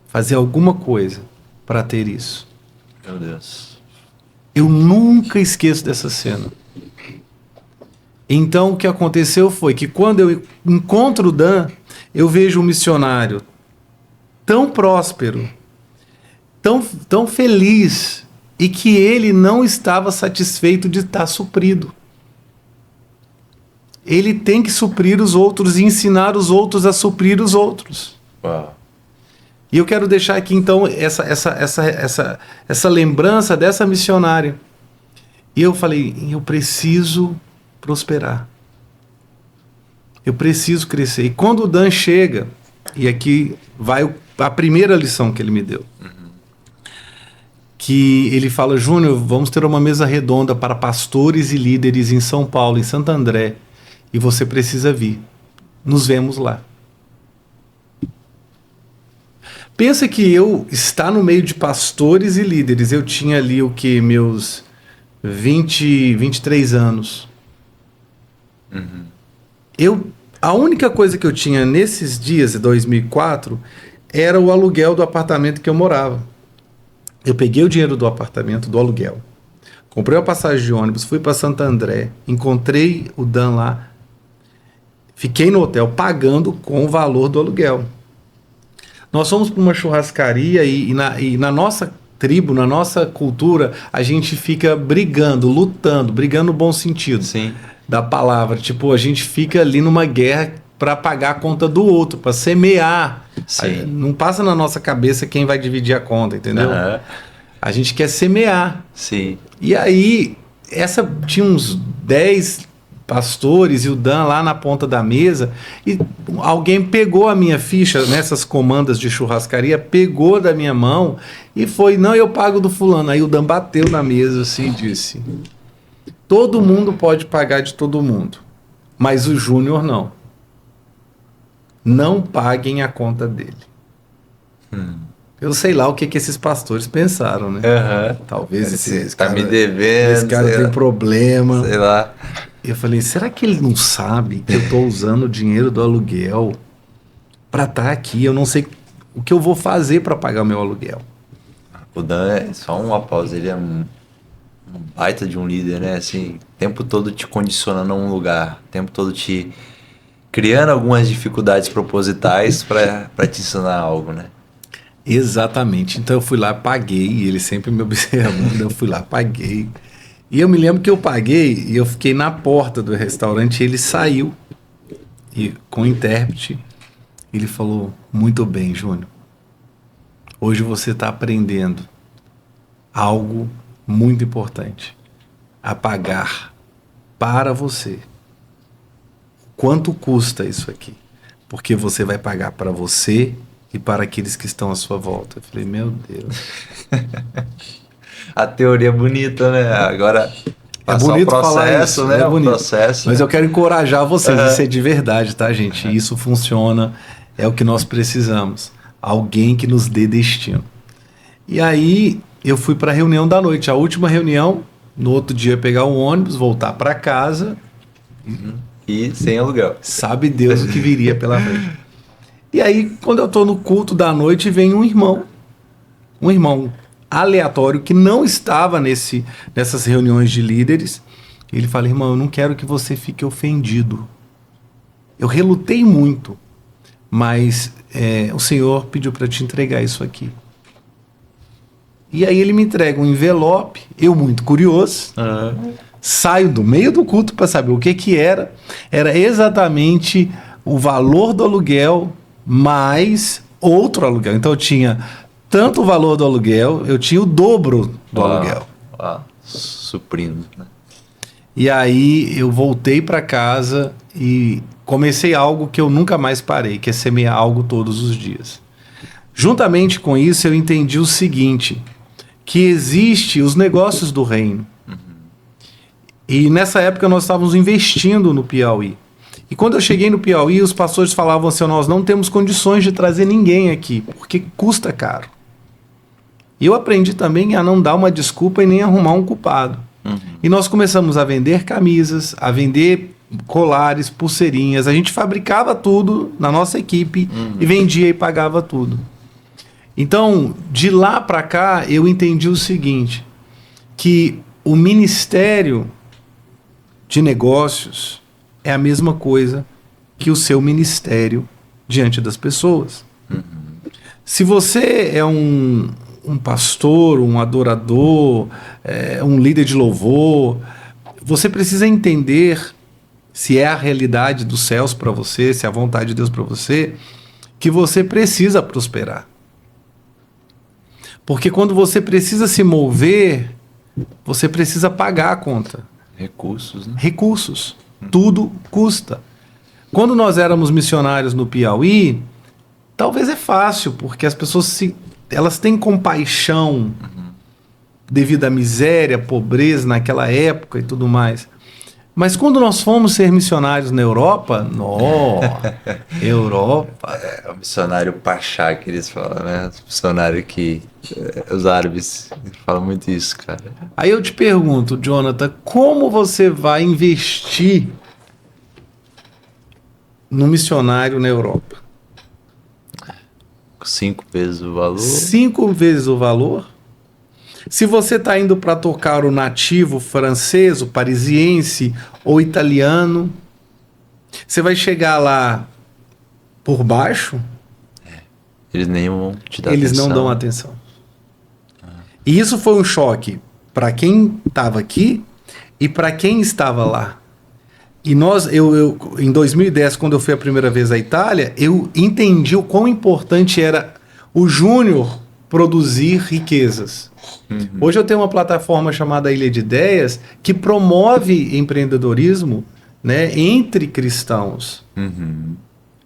fazer alguma coisa para ter isso. Meu Deus. Eu nunca esqueço dessa cena. Então, o que aconteceu foi que quando eu encontro o Dan, eu vejo um missionário tão próspero, tão feliz, e que ele não estava satisfeito de estar suprido. Ele tem que suprir os outros e ensinar os outros a suprir os outros. Uau. E eu quero deixar aqui, então, essa lembrança dessa missionária. E eu falei, eu preciso prosperar. Eu preciso crescer. E quando o Dan chega, e aqui vai a primeira lição que ele me deu, que ele fala, Júnior, vamos ter uma mesa redonda para pastores e líderes em São Paulo, em Santo André, e você precisa vir. Nos vemos lá. Pensa que eu estar no meio de pastores e líderes, eu tinha ali o que? Meus 23 anos. Uhum. A única coisa que eu tinha nesses dias, de 2004, era o aluguel do apartamento que eu morava. Eu peguei o dinheiro do apartamento, do aluguel, comprei uma passagem de ônibus, fui para Santo André, encontrei o Dan lá, fiquei no hotel pagando com o valor do aluguel. Nós fomos para uma churrascaria e na nossa tribo, na nossa cultura, a gente fica brigando no bom sentido. Sim. Da palavra. Tipo, a gente fica ali numa guerra para pagar a conta do outro, para semear. Sim. Não passa na nossa cabeça quem vai dividir a conta, entendeu? Uhum. A gente quer semear. Sim. E aí, tinha uns 10 pastores e o Dan lá na ponta da mesa, e alguém pegou a minha ficha nessas comandas de churrascaria, pegou da minha mão e foi, não, eu pago do fulano. Aí o Dan bateu na mesa assim e disse, todo mundo pode pagar de todo mundo, mas o Júnior não. Não paguem a conta dele. Eu sei lá o que esses pastores pensaram, né? Uhum. Talvez esse tá cara, me devendo. esse cara tem problema. Sei lá. Eu falei, será que ele não sabe que eu estou usando o dinheiro do aluguel para estar aqui? Eu não sei o que eu vou fazer para pagar o meu aluguel. O Dan é só uma pausa, ele é um baita de um líder, né? Assim, o tempo todo te condicionando a um lugar, o tempo todo te criando algumas dificuldades propositais para te ensinar algo, né? Exatamente. Então eu fui lá, paguei, e ele sempre me observando, eu fui lá, paguei. E eu me lembro que eu paguei e eu fiquei na porta do restaurante e ele saiu. e com o intérprete, ele falou: muito bem, Júnior. Hoje você está aprendendo algo muito importante. A pagar para você. Quanto custa isso aqui? Porque você vai pagar para você e para aqueles que estão à sua volta. Eu falei: meu Deus. A teoria é bonita, né? Agora É bonito o processo, falar isso, né? é bonito. O processo. Mas eu quero encorajar vocês, isso é de verdade, tá, gente? Isso funciona, é o que nós precisamos. Alguém que nos dê destino. E aí eu fui para a reunião da noite, a última reunião, no outro dia pegar o ônibus, voltar para casa. E sem aluguel. Sabe Deus o que viria pela frente. E aí, quando eu estou no culto da noite, vem um irmão aleatório que não estava nessas reuniões de líderes. Ele fala: irmão, eu não quero que você fique ofendido. Eu relutei muito, mas o Senhor pediu para te entregar isso aqui. E aí ele me entrega um envelope, eu muito curioso, saio do meio do culto para saber o que era. Era exatamente o valor do aluguel mais outro aluguel. Então eu tinha tanto o valor do aluguel, eu tinha o dobro do aluguel. Suprindo, né? E aí eu voltei para casa e comecei algo que eu nunca mais parei, que é semear algo todos os dias. Juntamente com isso, eu entendi o seguinte, que existe os negócios do reino. E nessa época nós estávamos investindo no Piauí. E quando eu cheguei no Piauí, os pastores falavam assim: nós não temos condições de trazer ninguém aqui, porque custa caro. E eu aprendi também a não dar uma desculpa e nem arrumar um culpado. E nós começamos a vender camisas, a vender colares, pulseirinhas. A gente fabricava tudo na nossa equipe e vendia e pagava tudo. Então, de lá para cá, eu entendi o seguinte, que o ministério de negócios é a mesma coisa que o seu ministério diante das pessoas. Se você é um pastor, um adorador, um líder de louvor, você precisa entender se é a realidade dos céus para você, se é a vontade de Deus para você, que você precisa prosperar. Porque quando você precisa se mover, você precisa pagar a conta. Recursos, né? Recursos. Tudo custa. Quando nós éramos missionários no Piauí, talvez é fácil, porque as pessoas elas têm compaixão devido à miséria, pobreza naquela época e tudo mais. Mas quando nós fomos ser missionários na Europa, Europa... O missionário Pachá, que eles falam, né? O missionário que... os árabes falam muito isso, cara. Aí eu te pergunto, Jonathan, como você vai investir no missionário na Europa? 5 vezes o valor. 5 vezes o valor? Se você está indo para tocar o nativo francês, o parisiense ou italiano, você vai chegar lá por baixo? Eles nem vão te dar Eles atenção. não dão atenção. E isso foi um choque para quem estava aqui e para quem estava lá. E em 2010, quando eu fui a primeira vez à Itália, eu entendi o quão importante era o Júnior produzir riquezas. Hoje eu tenho uma plataforma chamada Ilha de Ideias que promove empreendedorismo, né, entre cristãos.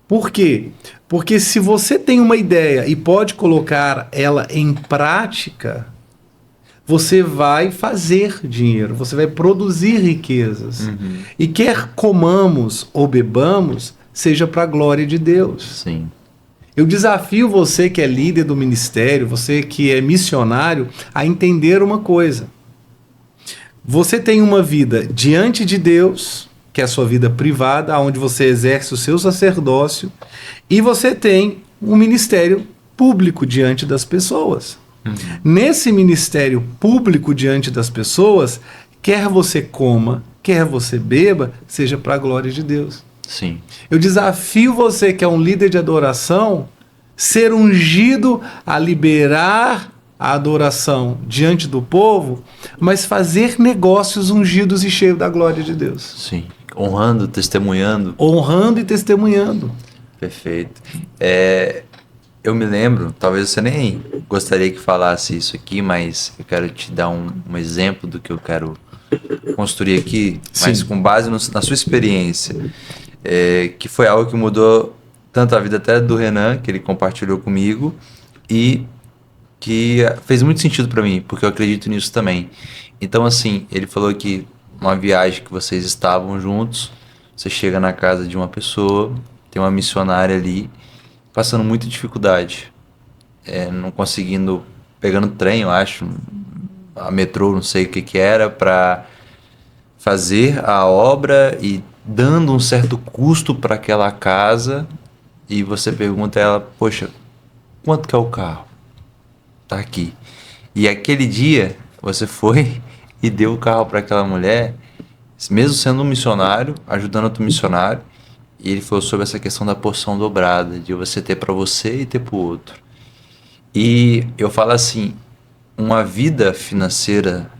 Por quê? Porque se você tem uma ideia e pode colocar ela em prática, você vai fazer dinheiro, você vai produzir riquezas. E quer comamos ou bebamos, seja para a glória de Deus. Sim. Eu desafio você que é líder do ministério, você que é missionário, a entender uma coisa. Você tem uma vida diante de Deus, que é a sua vida privada, onde você exerce o seu sacerdócio, e você tem um ministério público diante das pessoas. Nesse ministério público diante das pessoas, quer você coma, quer você beba, seja para a glória de Deus. Sim. Eu desafio você que é um líder de adoração, ser ungido a liberar a adoração diante do povo, mas fazer negócios ungidos e cheios da glória de Deus. Sim, Honrando, testemunhando. Honrando e testemunhando. Perfeito. Eu me lembro, talvez você nem gostaria que falasse isso aqui, mas eu quero te dar um exemplo do que eu quero construir aqui, mas com base na sua experiência, que foi algo que mudou tanto a vida até do Renan, que ele compartilhou comigo, e que fez muito sentido para mim, porque eu acredito nisso também. Então, assim, ele falou que uma viagem que vocês estavam juntos, você chega na casa de uma pessoa, tem uma missionária ali, passando muita dificuldade, não conseguindo, pegando trem, eu acho, a metrô, não sei o que era, para fazer a obra e dando um certo custo para aquela casa, e você pergunta a ela, poxa, quanto que é o carro? Tá aqui. E aquele dia, você foi e deu o carro para aquela mulher, mesmo sendo um missionário, ajudando outro missionário, e ele falou sobre essa questão da porção dobrada, de você ter para você e ter para o outro. E eu falo assim, uma vida financeira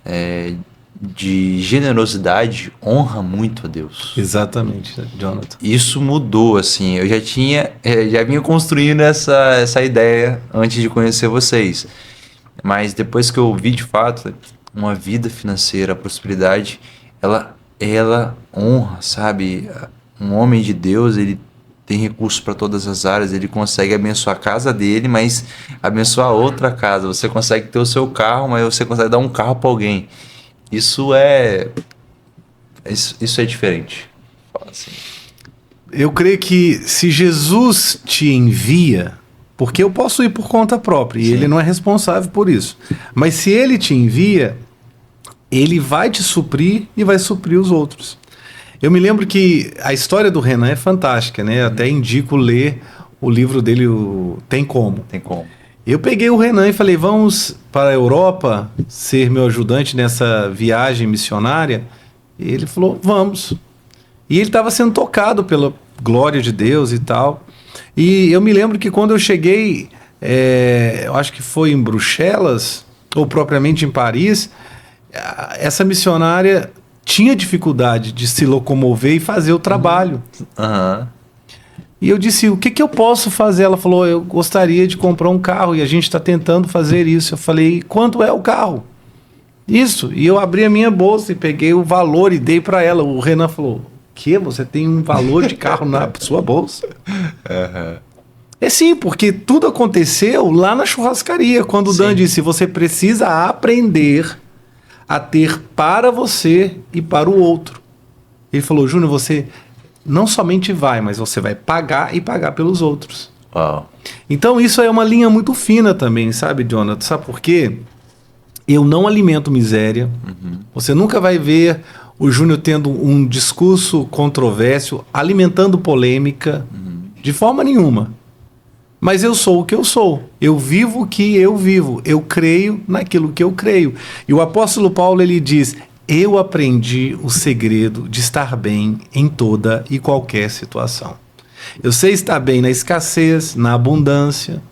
de generosidade honra muito a Deus. Exatamente, Jonathan. Isso mudou, assim, eu já vinha construindo essa ideia antes de conhecer vocês. Mas depois que eu vi de fato, uma vida financeira, a prosperidade, ela honra, sabe? Um homem de Deus, ele tem recursos para todas as áreas, ele consegue abençoar a casa dele, mas abençoar outra casa. Você consegue ter o seu carro, mas você consegue dar um carro para alguém. Isso é diferente. Fala assim. Eu creio que se Jesus te envia, porque eu posso ir por conta própria, e ele não é responsável por isso. Mas se ele te envia, ele vai te suprir e vai suprir os outros. Eu me lembro que a história do Renan é fantástica, né? Eu até indico ler o livro dele, o Tem Como. Tem como. Eu peguei o Renan e falei, vamos para a Europa ser meu ajudante nessa viagem missionária? E ele falou, vamos. E ele estava sendo tocado pela glória de Deus e tal. E eu me lembro que quando eu cheguei, eu acho que foi em Bruxelas, ou propriamente em Paris, essa missionária tinha dificuldade de se locomover e fazer o trabalho. Uhum. E eu disse, o que eu posso fazer? Ela falou, eu gostaria de comprar um carro e a gente está tentando fazer isso. Eu falei, quanto é o carro? Isso. E eu abri a minha bolsa e peguei o valor e dei para ela. O Renan falou, que? Você tem um valor de carro na sua bolsa? Uhum. É sim, porque tudo aconteceu lá na churrascaria, quando o Dan disse, você precisa aprender a ter para você e para o outro. Ele falou, Júnior, você não somente vai, mas você vai pagar e pagar pelos outros. Uau. Então isso é uma linha muito fina também, sabe, Jonathan? Sabe por quê? Eu não alimento miséria. Uhum. Você nunca vai ver o Júnior tendo um discurso controverso, alimentando polêmica, de forma nenhuma. Mas eu sou o que eu sou. Eu vivo o que eu vivo. Eu creio naquilo que eu creio. E o apóstolo Paulo, ele diz, eu aprendi o segredo de estar bem em toda e qualquer situação. Eu sei estar bem na escassez, na abundância.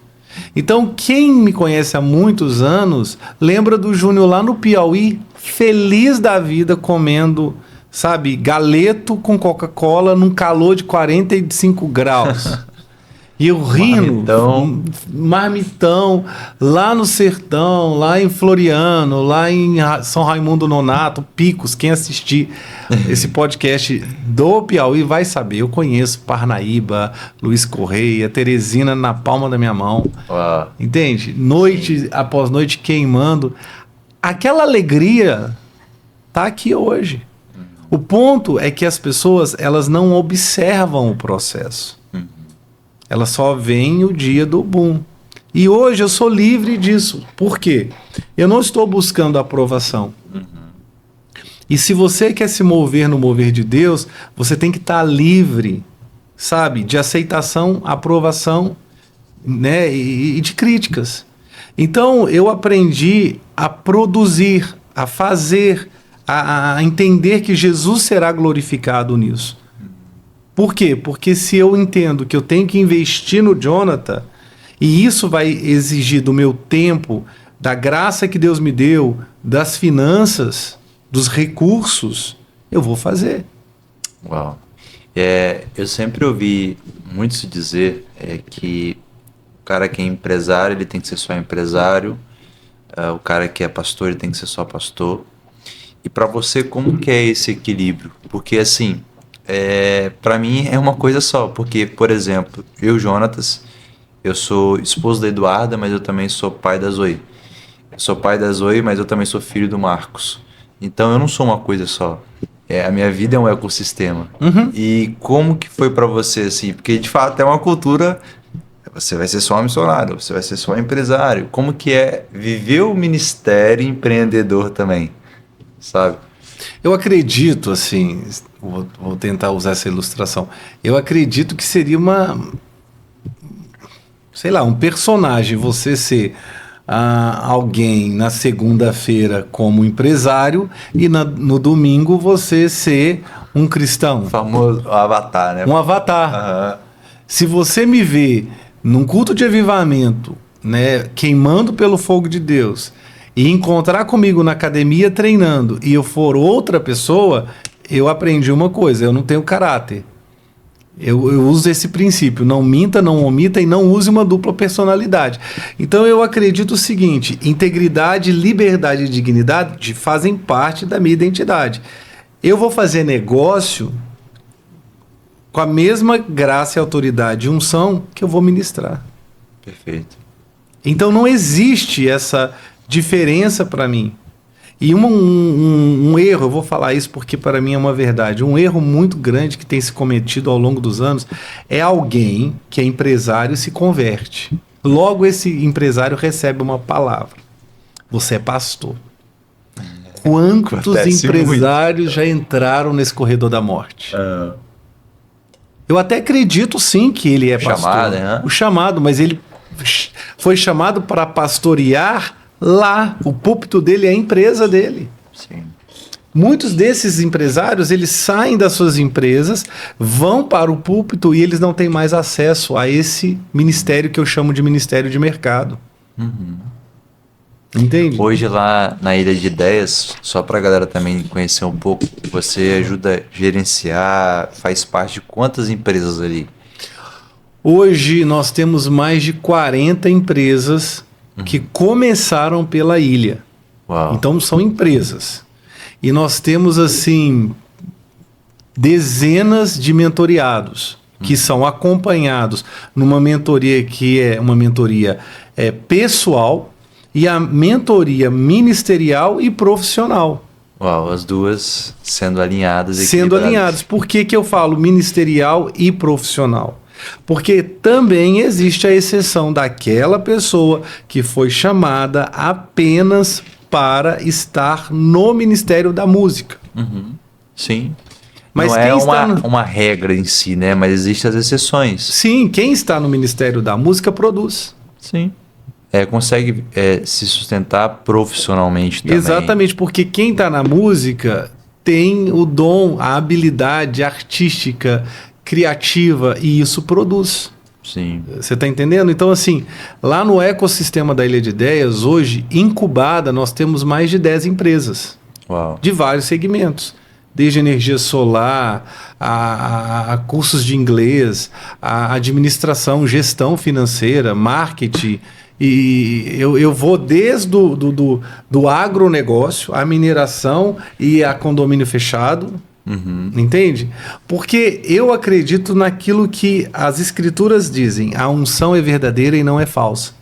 Então, quem me conhece há muitos anos, lembra do Júnior lá no Piauí, feliz da vida, comendo, sabe, galeto com Coca-Cola num calor de 45 graus. E eu rindo, marmitão, lá no sertão, lá em Floriano, lá em São Raimundo Nonato, Picos, quem assistir esse podcast do Piauí vai saber. Eu conheço Parnaíba, Luiz Correia, Teresina na palma da minha mão. Uau. Entende? Noite após noite queimando. Aquela alegria tá aqui hoje. O ponto é que as pessoas, elas não observam o processo. Ela só vem o dia do boom. E hoje eu sou livre disso. Por quê? Eu não estou buscando aprovação. E se você quer se mover no mover de Deus, você tem que estar livre, sabe? De aceitação, aprovação, né? E de críticas. Então eu aprendi a produzir, a fazer, a entender que Jesus será glorificado nisso. Por quê? Porque se eu entendo que eu tenho que investir no Jonathan, e isso vai exigir do meu tempo, da graça que Deus me deu, das finanças, dos recursos, eu vou fazer. Uau. Eu sempre ouvi muito se dizer que o cara que é empresário, ele tem que ser só empresário, o cara que é pastor, ele tem que ser só pastor. E para você, como que é esse equilíbrio? Porque assim, para mim é uma coisa só. Porque, por exemplo, eu, Jonatas, eu sou esposo da Eduarda, mas eu também sou pai da Zoe. Eu sou pai da Zoe, mas eu também sou filho do Marcos. Então eu não sou uma coisa só. A minha vida é um ecossistema. Uhum. E como que foi para você assim? Porque de fato é uma cultura. Você vai ser só um missionário, você vai ser só um empresário. Como que é viver o ministério empreendedor também, sabe? Eu acredito, assim, vou tentar usar essa ilustração. Eu acredito que seria sei lá, um personagem, você ser alguém na segunda-feira como empresário e no domingo você ser um cristão. O famoso avatar, né? Um avatar. Se você me vê num culto de avivamento, né, queimando pelo fogo de Deus, e encontrar comigo na academia treinando, e eu for outra pessoa, eu aprendi uma coisa: eu não tenho caráter. Eu uso esse princípio: não minta, não omita e não use uma dupla personalidade. Então eu acredito o seguinte: integridade, liberdade e dignidade fazem parte da minha identidade. Eu vou fazer negócio com a mesma graça e autoridade e unção que eu vou ministrar. Perfeito. Então não existe essa diferença para mim. E um erro, eu vou falar isso porque para mim é uma verdade, um erro muito grande que tem se cometido ao longo dos anos é alguém que é empresário e se converte. Logo esse empresário recebe uma palavra: você é pastor. Quantos Acontece empresários já entraram nesse corredor da morte? Eu até acredito sim que ele é pastor. Chamado, né? O chamado, mas ele foi chamado para pastorear lá. O púlpito dele é a empresa dele. Sim. Muitos desses empresários, eles saem das suas empresas, vão para o púlpito e eles não têm mais acesso a esse ministério que eu chamo de ministério de mercado. Entende? Hoje lá na Ilha de Ideias, só para a galera também conhecer um pouco, você ajuda a gerenciar, faz parte de quantas empresas ali? Hoje nós temos mais de 40 empresas que começaram pela ilha. Uau. Então são empresas. E nós temos assim dezenas de mentoriados que são acompanhados numa mentoria que é uma mentoria pessoal e a mentoria ministerial e profissional. Uau, as duas sendo alinhadas. Sendo alinhadas. Por que eu falo ministerial e profissional? Porque também existe a exceção daquela pessoa que foi chamada apenas para estar no Ministério da Música. Sim. Mas não quem é está uma regra em si, né? Mas existem as exceções. Sim, quem está no Ministério da Música produz. Sim. Consegue se sustentar profissionalmente também. Exatamente, porque quem está na música tem o dom, a habilidade artística, criativa, e isso produz. Sim. Você está entendendo? Então, assim, lá no ecossistema da Ilha de Ideias, hoje, incubada, nós temos mais de 10 empresas. Uau. De vários segmentos. Desde energia solar, a cursos de inglês, a administração, gestão financeira, marketing. E eu vou desde do agronegócio, a mineração e a condomínio fechado. Entende? Porque eu acredito naquilo que as escrituras dizem: a unção é verdadeira e não é falsa,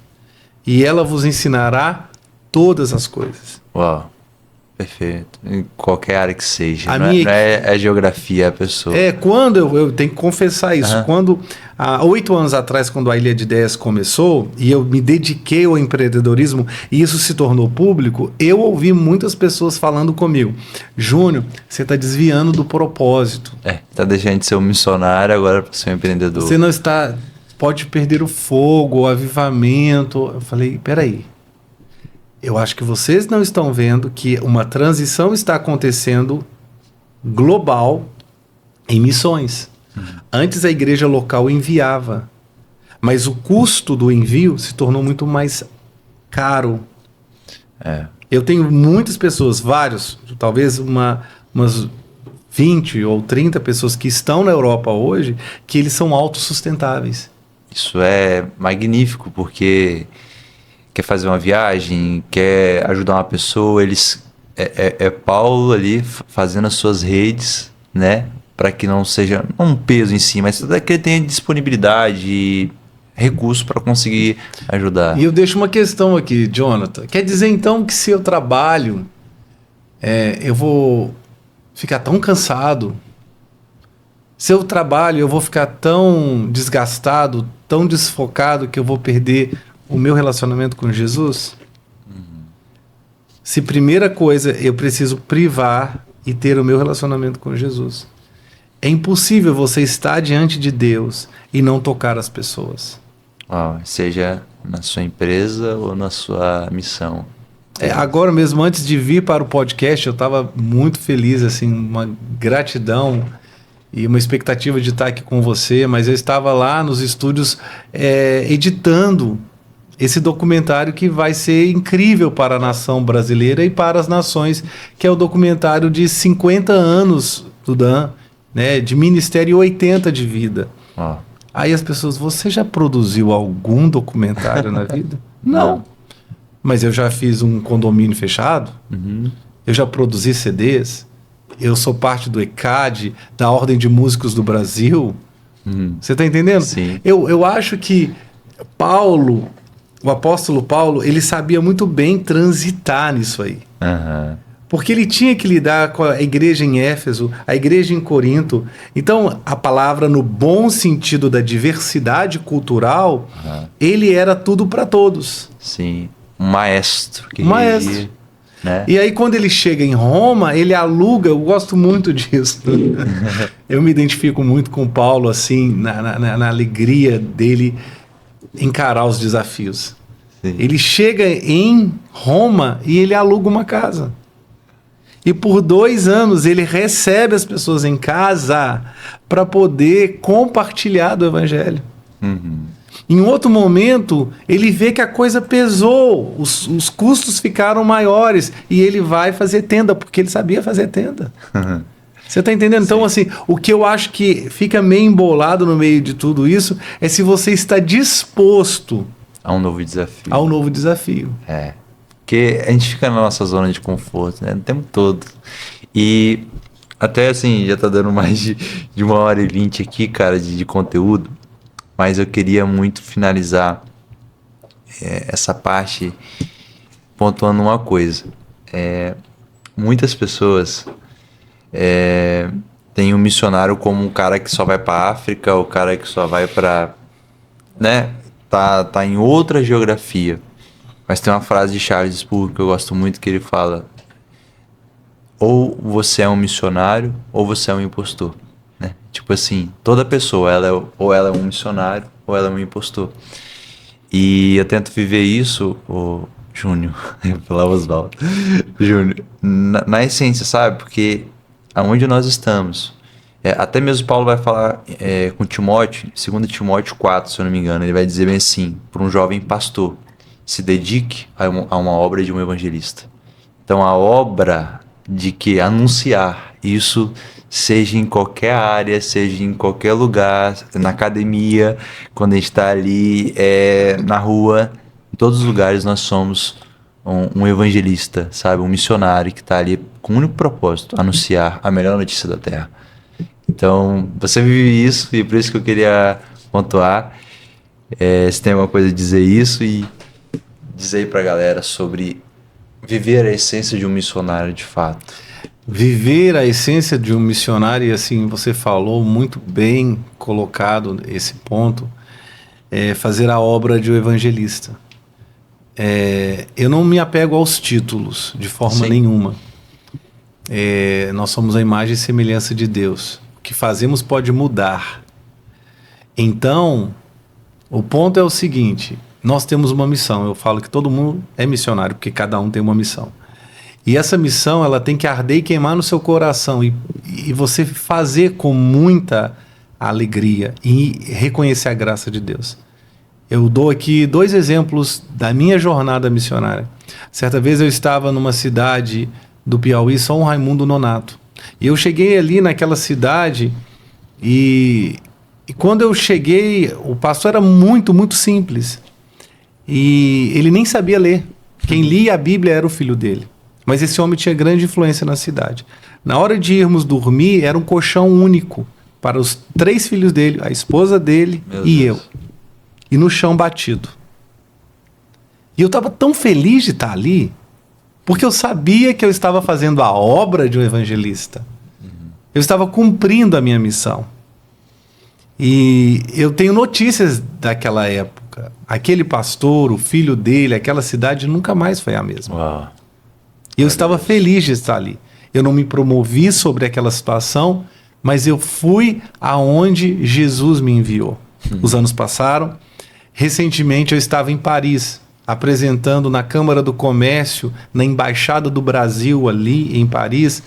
e ela vos ensinará todas as coisas. Uau. Perfeito. Em qualquer área que seja. Não A minha é a geografia, é a pessoa. Quando eu tenho que confessar isso. Quando, há 8 anos atrás, quando a Ilha de Ideias começou, e eu me dediquei ao empreendedorismo, e isso se tornou público, eu ouvi muitas pessoas falando comigo: Júnior, você está desviando do propósito. Tá deixando de ser um missionário agora para ser um empreendedor. Você não está... Pode perder o fogo, o avivamento. Eu falei: peraí. Eu acho que vocês não estão vendo que uma transição está acontecendo global em missões. Antes a igreja local enviava, mas o custo do envio se tornou muito mais caro. Eu tenho muitas pessoas, talvez umas 20 ou 30 pessoas que estão na Europa hoje, que eles são autossustentáveis. Isso é magnífico, porque quer fazer uma viagem, quer ajudar uma pessoa, é Paulo ali fazendo as suas redes, né? Para que não seja um peso em si, mas que ele tenha disponibilidade e recurso para conseguir ajudar. E eu deixo uma questão aqui, Jonathan. Quer dizer então que se eu trabalho, eu vou ficar tão cansado? Se eu trabalho, eu vou ficar tão desgastado, tão desfocado que eu vou perder o meu relacionamento com Jesus? Se primeira coisa eu preciso privar e ter o meu relacionamento com Jesus. É impossível você estar diante de Deus e não tocar as pessoas. Seja na sua empresa ou na sua missão. Agora mesmo, antes de vir para o podcast, eu estava muito feliz, assim, uma gratidão e uma expectativa de estar aqui com você, mas eu estava lá nos estúdios editando esse documentário que vai ser incrível para a nação brasileira e para as nações, que é o documentário de 50 anos do Dan, né, de ministério e 80 de vida. Aí as pessoas, você já produziu algum documentário na vida? Não. Mas eu já fiz um condomínio fechado, eu já produzi CDs, eu sou parte do ECAD, da Ordem de Músicos do Brasil. Você está entendendo? Sim. Eu acho que Paulo, o apóstolo Paulo, ele sabia muito bem transitar nisso aí. Porque ele tinha que lidar com a igreja em Éfeso, a igreja em Corinto. Então, a palavra no bom sentido da diversidade cultural, ele era tudo para todos. Sim, um maestro. Um maestro. Né? E aí, quando ele chega em Roma, ele aluga, eu gosto muito disso. Eu me identifico muito com Paulo, assim, na alegria dele encarar os desafios. Sim. Ele chega em Roma e ele aluga uma casa. E por 2 anos ele recebe as pessoas em casa para poder compartilhar do evangelho. Em outro momento, ele vê que a coisa pesou, os custos ficaram maiores e ele vai fazer tenda, porque ele sabia fazer tenda. Você está entendendo? Então, assim, o que eu acho que fica meio embolado no meio de tudo isso é se você está disposto a um novo desafio. Ao novo desafio. Porque a gente fica na nossa zona de conforto, né? O tempo todo. E até assim, já tá dando mais de 1h20 aqui, cara, de conteúdo. Mas eu queria muito finalizar essa parte pontuando uma coisa. Muitas pessoas têm um missionário como um cara que só vai para África, o cara que só vai para, né? Tá em outra geografia. Mas tem uma frase de Charles Spurgeon que eu gosto muito, que ele fala: ou você é um missionário ou você é um impostor, né? Tipo assim, toda pessoa, ou ela é um missionário ou ela é um impostor. E eu tento viver isso, Júnior, eu falava Osvaldo, Júnior, na essência, sabe? Porque aonde nós estamos, até mesmo Paulo vai falar com Timóteo, 2 Timóteo 4, se eu não me engano, ele vai dizer bem assim, para um jovem pastor: se dedique a uma obra de um evangelista. Então, a obra de que anunciar isso, seja em qualquer área, seja em qualquer lugar, na academia, quando a gente está ali, na rua, em todos os lugares nós somos um evangelista, sabe? Um missionário que está ali com o único propósito: anunciar a melhor notícia da Terra. Então, você vive isso e por isso que eu queria pontuar. Se tem alguma coisa a dizer isso e dizer aí pra galera sobre viver a essência de um missionário de fato. Viver a essência de um missionário, e assim, você falou muito bem colocado esse ponto, fazer a obra de um evangelista. Eu não me apego aos títulos de forma nenhuma. Nós somos a imagem e semelhança de Deus. O que fazemos pode mudar. Então, o ponto é o seguinte: nós temos uma missão. Eu falo que todo mundo é missionário, porque cada um tem uma missão. E essa missão, ela tem que arder e queimar no seu coração. E você fazer com muita alegria e reconhecer a graça de Deus. Eu dou aqui 2 exemplos da minha jornada missionária. Certa vez eu estava numa cidade do Piauí, São Raimundo Nonato. E eu cheguei ali naquela cidade e quando eu cheguei, o pastor era muito, muito simples. E ele nem sabia ler. Quem lia a Bíblia era o filho dele. Mas esse homem tinha grande influência na cidade. Na hora de irmos dormir, era um colchão único para os 3 filhos dele, a esposa dele e eu. E no chão batido. E eu estava tão feliz de estar ali, porque eu sabia que eu estava fazendo a obra de um evangelista. Eu estava cumprindo a minha missão. E eu tenho notícias daquela época. Aquele pastor, o filho dele, aquela cidade nunca mais foi a mesma. Uau. Eu estava feliz de estar ali. Eu não me promovi sobre aquela situação, mas eu fui aonde Jesus me enviou. Os anos passaram. Recentemente eu estava em Paris, apresentando na Câmara do Comércio, na Embaixada do Brasil ali em Paris,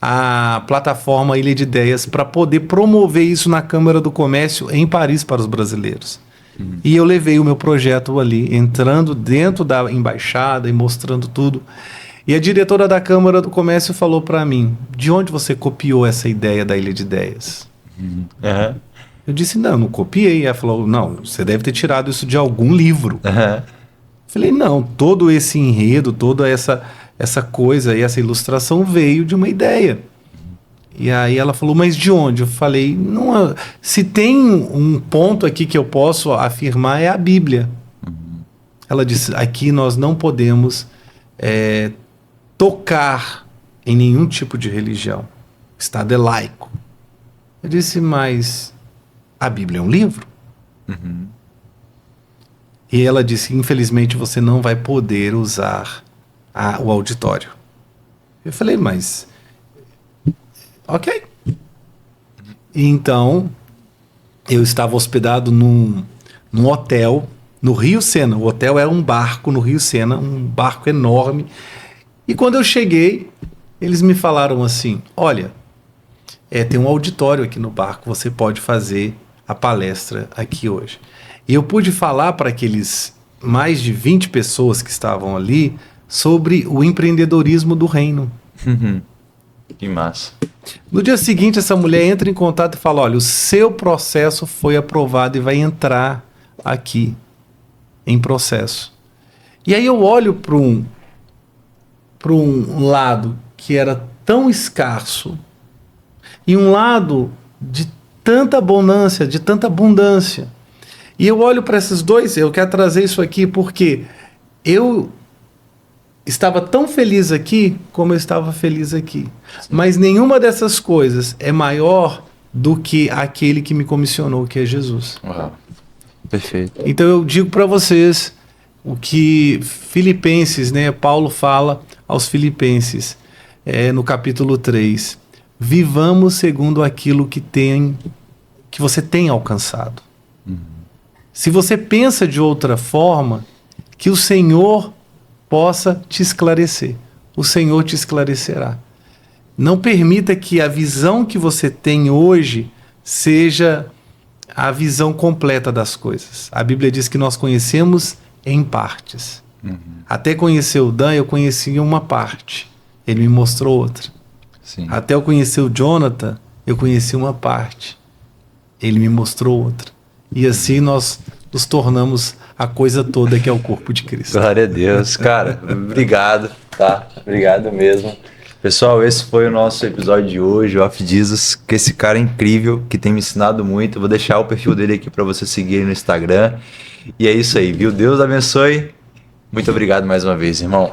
a plataforma Ilha de Ideias, para poder promover isso na Câmara do Comércio em Paris para os brasileiros. E eu levei o meu projeto ali, entrando dentro da embaixada e mostrando tudo. E a diretora da Câmara do Comércio falou para mim: de onde você copiou essa ideia da Ilha de Ideias? Eu disse: não copiei. Ela falou: não, você deve ter tirado isso de algum livro. Falei: não, todo esse enredo, toda essa coisa e essa ilustração veio de uma ideia. E aí ela falou: mas de onde? Eu falei: não, se tem um ponto aqui que eu posso afirmar é a Bíblia. Ela disse: aqui nós não podemos tocar em nenhum tipo de religião. O Estado é laico. Eu disse: mas a Bíblia é um livro? E ela disse: infelizmente você não vai poder usar o auditório. Eu falei: mas... ok. Então, eu estava hospedado num hotel no Rio Sena. O hotel era um barco no Rio Sena, um barco enorme. E quando eu cheguei, eles me falaram assim: olha, tem um auditório aqui no barco, você pode fazer a palestra aqui hoje. E eu pude falar para aqueles mais de 20 pessoas que estavam ali sobre o empreendedorismo do reino. Que massa. No dia seguinte, essa mulher entra em contato e fala: olha, o seu processo foi aprovado e vai entrar aqui em processo. E aí eu olho para um lado que era tão escasso e um lado de tanta abundância, de tanta abundância. E eu olho para esses dois, eu quero trazer isso aqui porque eu estava tão feliz aqui como eu estava feliz aqui. Sim. Mas nenhuma dessas coisas é maior do que aquele que me comissionou, que é Jesus. Uau. Perfeito. Então eu digo para vocês o que Filipenses, né, Paulo fala aos Filipenses, no capítulo 3. Vivamos segundo aquilo que você tem alcançado. Se você pensa de outra forma, que o Senhor possa te esclarecer. O Senhor te esclarecerá. Não permita que a visão que você tem hoje seja a visão completa das coisas. A Bíblia diz que nós conhecemos em partes. Até conhecer o Dan, eu conheci uma parte. Ele me mostrou outra. Sim. Até eu conhecer o Jonathan, eu conheci uma parte. Ele me mostrou outra. E assim nós nos tornamos a coisa toda que é o corpo de Cristo. Glória a Deus. Cara, obrigado, tá? Obrigado mesmo. Pessoal, esse foi o nosso episódio de hoje, o Off Jesus, que esse cara é incrível, que tem me ensinado muito. Eu vou deixar o perfil dele aqui para você seguir no Instagram. E é isso aí, viu? Deus abençoe. Muito obrigado mais uma vez, irmão.